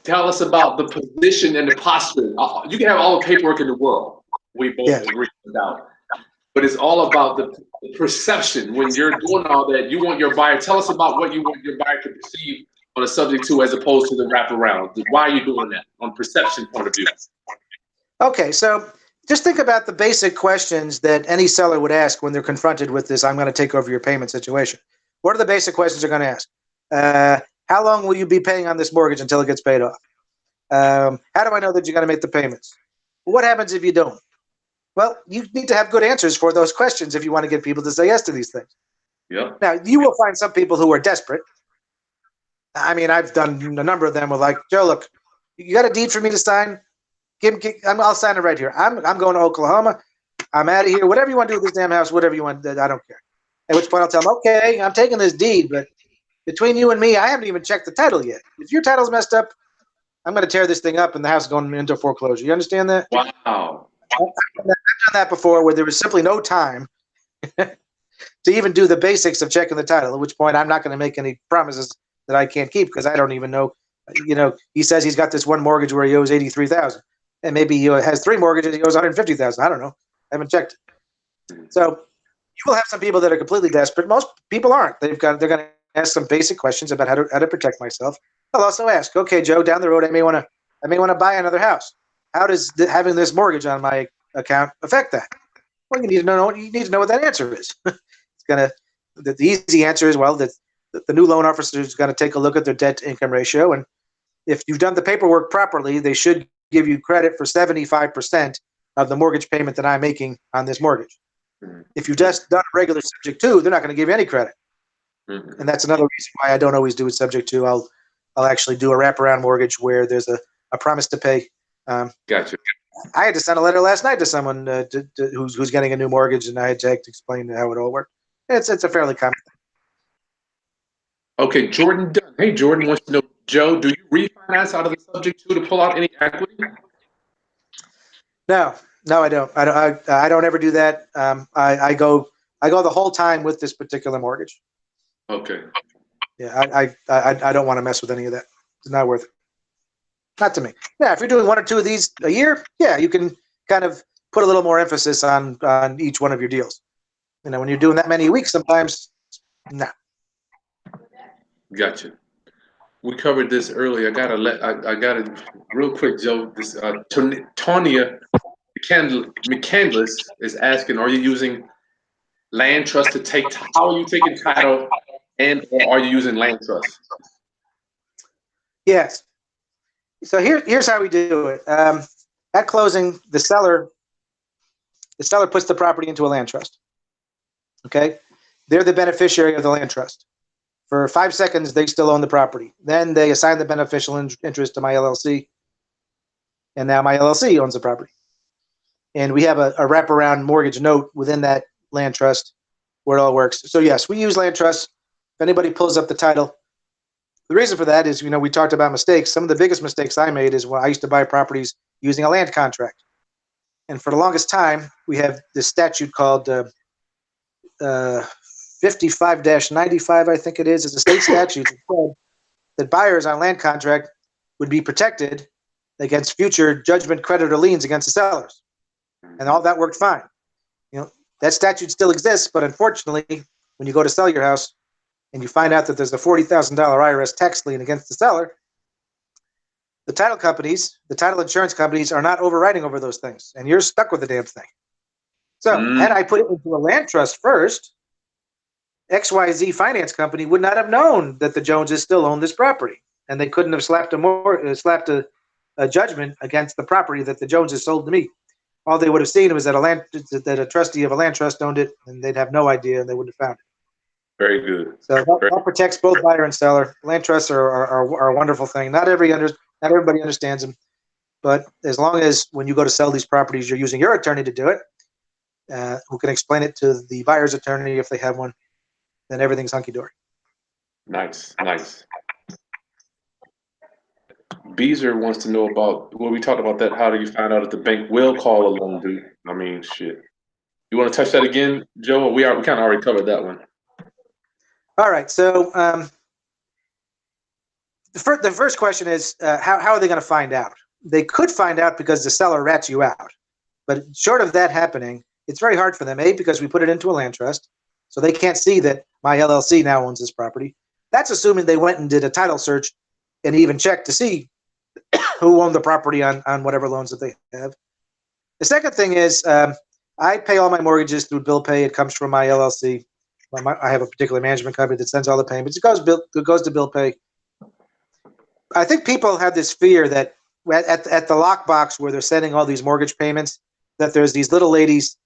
tell us about the position and the posture. You can have all the paperwork in the world. We both Yeah. agree on that. But it's all about the perception. When you're doing all that, you want your buyer. Tell us about what you want your buyer to perceive on a subject to, as opposed to the wraparound. Why are you doing that on perception point of view? Okay, so just think about the basic questions that any seller would ask when they're confronted with this "I'm going to take over your payment" situation. What are the basic questions they're going to ask? How long will you be paying on this mortgage until it gets paid off? How do I know that you're going to make the payments? What happens if you don't? Well, you need to have good answers for those questions if you want to get people to say yes to these things. Yep. Now, you will find some people who are desperate. I mean, I've done a number of them with like, Joe, look, you got a deed for me to sign? I'll sign it right here. I'm going to Oklahoma. I'm out of here. Whatever you want to do with this damn house, whatever you want, I don't care. At which point I'll tell them, okay, I'm taking this deed, but between you and me, I haven't even checked the title yet. If your title's messed up, I'm going to tear this thing up and the house is going into foreclosure. You understand that? Wow. I've done that before where there was simply no time to even do the basics of checking the title, at which point I'm not going to make any promises that I can't keep because I don't even know. You know, he says he's got this one mortgage where he owes $83,000, and maybe he has 3 mortgages, he owes $150,000. I don't know. I haven't checked it. So you will have some people that are completely desperate. Most people aren't. They're going to ask some basic questions about how to protect myself. I'll also ask, okay, Joe, down the road I may want to buy another house. How does having this mortgage on my account affect that? Well, you need to know what that answer is. The easy answer is, well, that the new loan officer is going to take a look at their debt to income ratio, and if you've done the paperwork properly, they should give you credit for 75% of the mortgage payment that I'm making on this mortgage. If you've just done a regular subject to, they're not going to give you any credit. And that's another reason why I don't always do a subject to. I'll actually do a wraparound mortgage where there's a promise to pay. Gotcha. I had to send a letter last night to someone who's getting a new mortgage, and I had to explain how it all worked. It's a fairly common thing. Okay, Jordan Dunn. Hey, Jordan wants to know, Joe, do you refinance out of the subject to pull out any equity? No, I don't. I don't ever do that. I go the whole time with this particular mortgage. Okay. Yeah, I don't want to mess with any of that. It's not worth it. Not to me. Yeah, if you're doing 1 or 2 of these a year, yeah, you can kind of put a little more emphasis on each one of your deals. You know, when you're doing that many a week, sometimes, no. Gotcha. We covered this earlier. I gotta real quick, Joe. This Tonya McCandless is asking, are you using land trust to take? How are you taking title, and or are you using land trust? Yes. So here's how we do it. At closing, the seller puts the property into a land trust. Okay, they're the beneficiary of the land trust. For 5 seconds, they still own the property. Then they assign the beneficial interest to my LLC, and now my LLC owns the property. And we have a wraparound mortgage note within that land trust where it all works. So yes, we use land trusts. If anybody pulls up the title, the reason for that is, you know, we talked about mistakes. Some of the biggest mistakes I made is when I used to buy properties using a land contract. And for the longest time, we have this statute called 55-95, I think it is. It's a state statute that said that buyers on land contract would be protected against future judgment, credit, or liens against the sellers. And all that worked fine. You know, that statute still exists, but unfortunately, when you go to sell your house and you find out that there's a $40,000 IRS tax lien against the seller, the title companies, the title insurance companies are not overriding over those things, and you're stuck with the damn thing. So had I put it into a land trust first, XYZ finance company would not have known that the Joneses still own this property, and they couldn't have slapped a judgment against the property that the Joneses sold to me. All they would have seen was that a trustee of a land trust owned it, and they'd have no idea, and they wouldn't have found it. Very good. So that protects both buyer and seller. Land trusts are a wonderful thing. Not everybody understands them, but as long as when you go to sell these properties, you're using your attorney to do it, who can explain it to the buyer's attorney if they have one, then everything's hunky-dory. Nice. Beezer wants to know about, well, we talked about that. How do you find out if the bank will call a loan due? I mean, shit. You want to touch that again, Joe? We kind of already covered that one. All right. So the first question is, how are they going to find out? They could find out because the seller rats you out. But short of that happening, it's very hard for them, A, because we put it into a land trust, so they can't see that my LLC now owns this property. That's assuming they went and did a title search and even checked to see who owned the property on whatever loans that they have. The second thing is, I pay all my mortgages through bill pay. It comes from my LLC. I have a particular management company that sends all the payments. It goes to bill pay. I think people have this fear that at the lockbox where they're sending all these mortgage payments, that there's these little ladies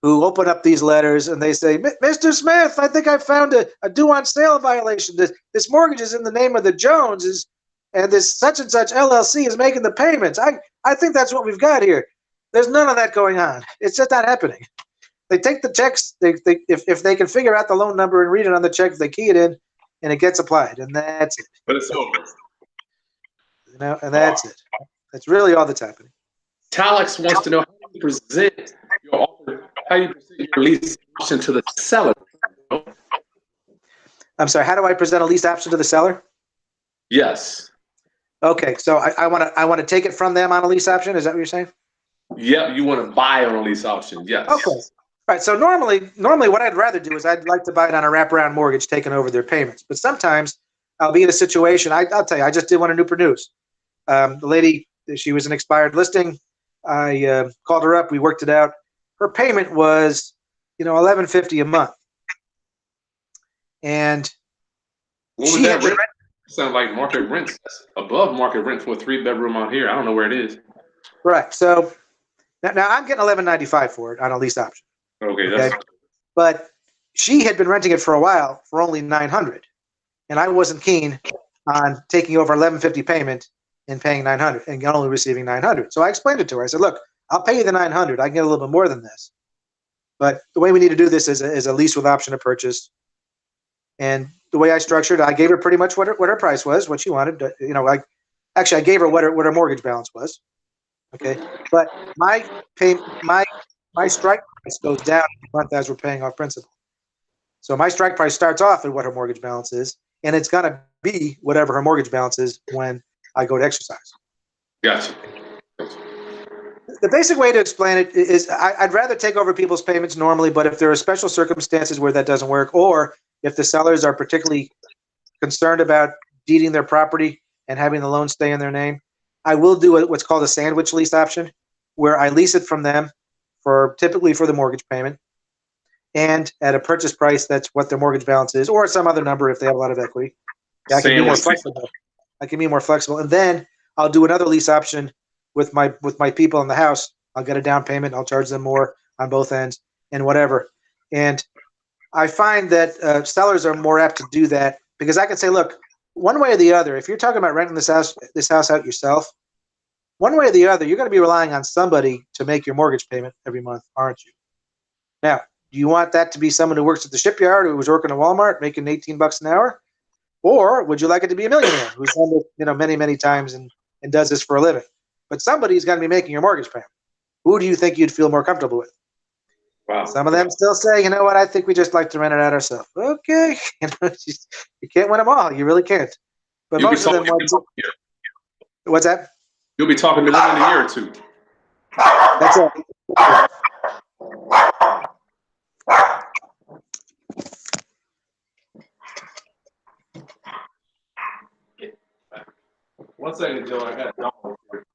who open up these letters and they say, Mr. Smith, I think I found a due on sale violation. This mortgage is in the name of the Joneses, and this such and such LLC is making the payments. I think that's what we've got here. There's none of that going on. It's just not happening. They take the checks. If they can figure out the loan number and read it on the check, they key it in, and it gets applied, and that's it. But it's over. And that's it. That's really all that's happening. Talix wants to know how you present your offer, how you present your lease option to the seller. I'm sorry. How do I present a lease option to the seller? Yes. Okay, so I want to take it from them on a lease option. Is that what you're saying? Yep, you want to buy on a lease option. Yes. Okay. All right. So normally what I'd rather do is I'd like to buy it on a wraparound mortgage, taking over their payments. But sometimes I'll be in a situation. I'll tell you, I just did one in Newport News. The lady, she was an expired listing. I called her up. We worked it out. Her payment was, $11.50 a month, and what was that rent? Sounds like market rents. That's above market rent for a 3-bedroom out here. I don't know where it is. Right. So now I'm getting $11.95 for it on a lease option. Okay. But she had been renting it for a while for only $900, and I wasn't keen on taking over $11.50 payment and paying $900 and only receiving $900. So I explained it to her. I said, "Look, I'll pay you the $900. I can get a little bit more than this, but the way we need to do this is a lease with option to purchase." And the way I structured, I gave her pretty much what her price was, what she wanted. I gave her what her mortgage balance was. Okay, but my strike price goes down every month as we're paying off principal. So my strike price starts off at what her mortgage balance is, and it's gonna be whatever her mortgage balance is when I go to exercise. Gotcha. The basic way to explain it is I'd rather take over people's payments normally, but if there are special circumstances where that doesn't work, or if the sellers are particularly concerned about deeding their property and having the loan stay in their name, I will do what's called a sandwich lease option, where I lease it from them typically for the mortgage payment, and at a purchase price that's what their mortgage balance is, or some other number if they have a lot of equity. I can be more flexible. And then I'll do another lease option with my people in the house. I'll get a down payment. I'll charge them more on both ends and whatever. And I find that sellers are more apt to do that because I can say, look, one way or the other, if you're talking about renting this house out yourself, one way or the other, you're going to be relying on somebody to make your mortgage payment every month, aren't you? Now, do you want that to be someone who works at the shipyard, who was working at Walmart, making $18 an hour? Or would you like it to be a millionaire who's done it, many, many times and does this for a living? But somebody's got to be making your mortgage payment. Who do you think you'd feel more comfortable with? Wow. Some of them still say, you know what, I think we just like to rent it out ourselves. Okay. You can't win them all. You really can't. But most of them want to. What's that? You'll be talking to them in a year or two. That's it. One second, Joe. I got a dog here.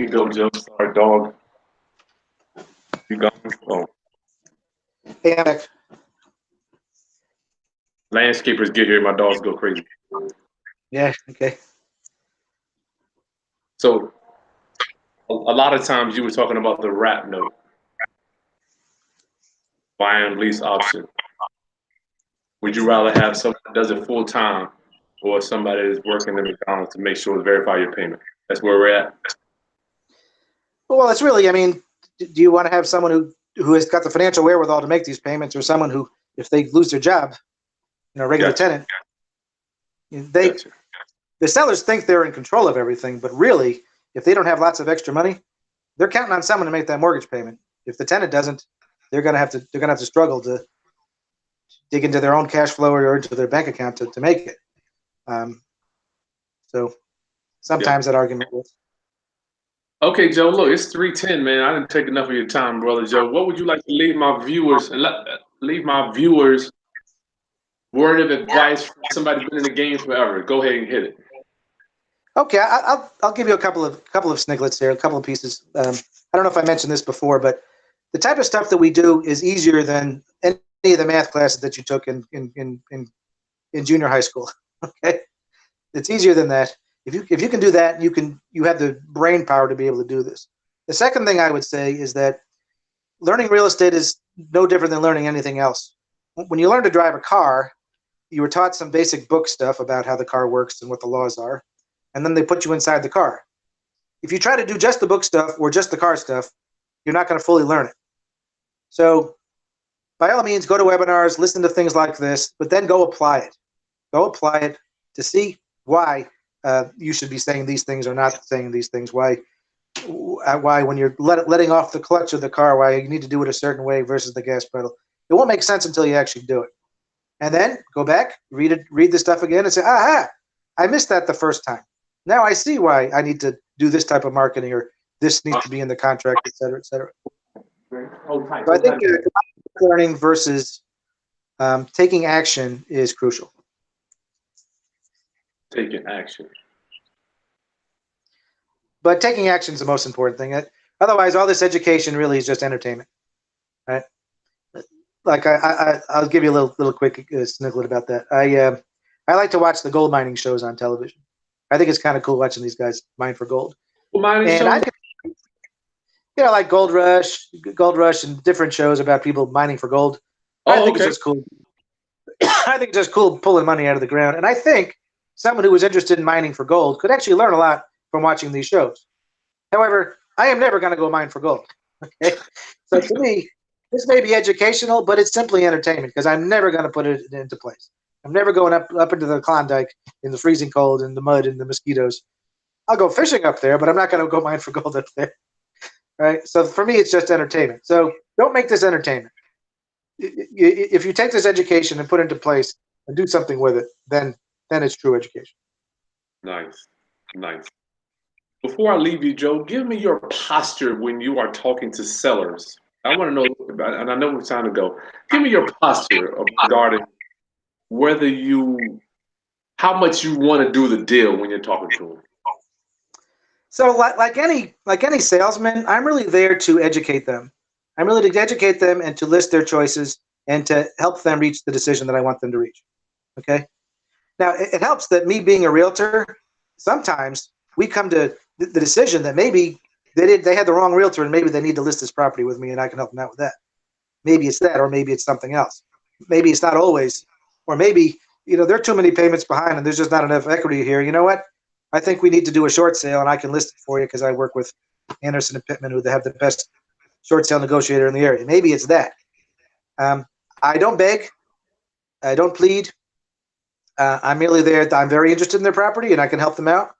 you go, Joe. Sorry, dog. You gone? Oh, Hey, I'm back. landscapers get here, my dogs go crazy. Yeah, okay. So a lot of times you were talking about the wrap note, buying lease option. Would you rather have someone that does it full time or somebody that's working in McDonald's to make sure to verify your payment? That's where we're at. Well, it's really, I mean, do you want to have someone who has got the financial wherewithal to make these payments, or someone who, if they lose their job, regular Gotcha. tenant, Gotcha. the sellers think they're in control of everything, but really, if they don't have lots of extra money, they're counting on someone to make that mortgage payment. If the tenant doesn't, they're gonna have to struggle to dig into their own cash flow or into their bank account to make it. So sometimes that argument works. Okay, Joe, look, it's 3:10, man. I didn't take enough of your time, brother Joe. What would you like to leave my viewers word of advice from somebody been in the game forever? Go ahead and hit it. Okay, I'll give you a couple of sniglets here, a couple of pieces. I don't know if I mentioned this before, but the type of stuff that we do is easier than any of the math classes that you took in junior high school. Okay, it's easier than that. If you can do that, you have the brain power to be able to do this. The second thing I would say is that learning real estate is no different than learning anything else. When you learn to drive a car, you were taught some basic book stuff about how the car works and what the laws are, and then they put you inside the car. If you try to do just the book stuff or just the car stuff, you're not going to fully learn it. So by all means, go to webinars, listen to things like this, but then go apply it. Go apply it to see why you should be saying these things or not saying these things. Why when you're letting off the clutch of the car, why you need to do it a certain way versus the gas pedal. It won't make sense until you actually do it. And then go back, read the stuff again and say, aha, I missed that the first time. Now I see why I need to do this type of marketing, or this needs to be in the contract, et cetera, et cetera. So I think learning versus taking action is crucial. Taking action. But taking action is the most important thing. Otherwise, all this education really is just entertainment, right? Like I'll give you a little quick sniglet about that. I like to watch the gold mining shows on television. I think it's kind of cool watching these guys mine for gold. Mining and shows? like Gold Rush, and different shows about people mining for gold. I think it's just cool. I think it's just cool pulling money out of the ground. And I think someone who was interested in mining for gold could actually learn a lot from watching these shows. However, I am never going to go mine for gold. Okay, so to me, this may be educational, but it's simply entertainment because I'm never going to put it into place. I'm never going up into the Klondike in the freezing cold and the mud and the mosquitoes. I'll go fishing up there, but I'm not going to go mine for gold up there. Right? So for me, it's just entertainment. So don't make this entertainment. If you take this education and put it into place and do something with it, then it's true education. Nice. Before I leave you, Joe, give me your posture when you are talking to sellers. I want to know about, and I know it's time to go. Give me your posture regarding how much you want to do the deal when you're talking to them. So like any salesman, I'm really there to educate them. I'm really to educate them and to list their choices and to help them reach the decision that I want them to reach. Okay. Now it helps that me being a realtor, sometimes we come to the decision that maybe they had the wrong realtor and maybe they need to list this property with me and I can help them out with that. Maybe it's that, or maybe it's something else. Maybe it's not always, or maybe, there are too many payments behind and there's just not enough equity here. You know what? I think we need to do a short sale and I can list it for you because I work with Anderson and Pittman, who have the best short sale negotiator in the area. Maybe it's that. I don't beg. I don't plead. I'm merely there. I'm very interested in their property and I can help them out.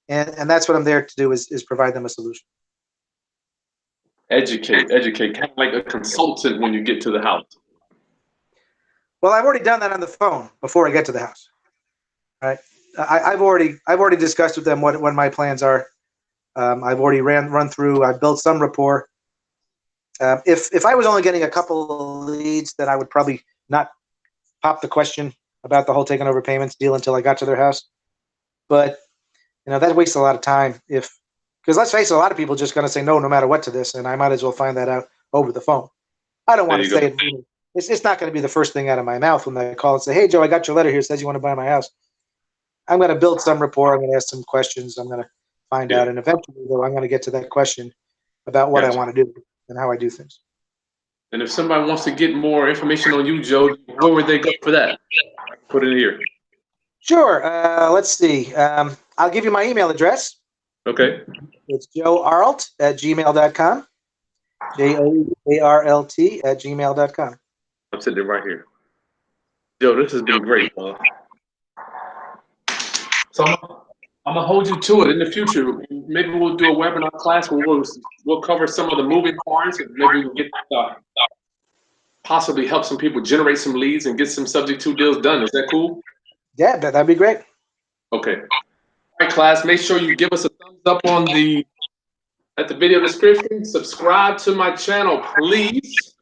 And that's what I'm there to do is provide them a solution. Educate, kind of like a consultant when you get to the house. Well, I've already done that on the phone before I get to the house. Right? I've already discussed with them what my plans are. I've already run through. I've built some rapport. If I was only getting a couple of leads, then I would probably not pop the question about the whole taking over payments deal until I got to their house. But that wastes a lot of time. If Because let's face it, a lot of people are just going to say no matter what to this, and I might as well find that out over the phone. I don't want to say it. It's not going to be the first thing out of my mouth when they call and say, hey, Joe, I got your letter here. It says you want to buy my house. I'm going to build some rapport. I'm going to ask some questions. I'm going to find out. And eventually, though, I'm going to get to that question about what I want to do and how I do things. And if somebody wants to get more information on you, Joe, where would they go for that? Put it in here. Sure. Let's see. I'll give you my email address. Okay. It's joearlt@gmail.com. JOEARLT@gmail.com. I'm sitting there right here. Joe, this has been great. So I'm gonna hold you to it in the future. Maybe we'll do a webinar class where we'll cover some of the moving parts, and maybe we can get possibly help some people generate some leads and get some subject to deals done. Is that cool? Yeah, that'd be great. Okay. All right, class. Make sure you give us a thumbs up on at the video description. Subscribe to my channel, please.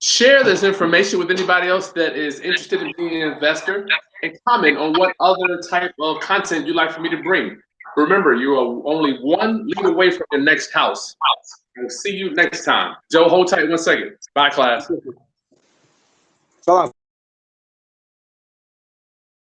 Share this information with anybody else that is interested in being an investor, and comment on what other type of content you'd like for me to bring. Remember, you are only one lead away from your next house. We'll see you next time. Joe, hold tight 1 second. Bye, class. So long.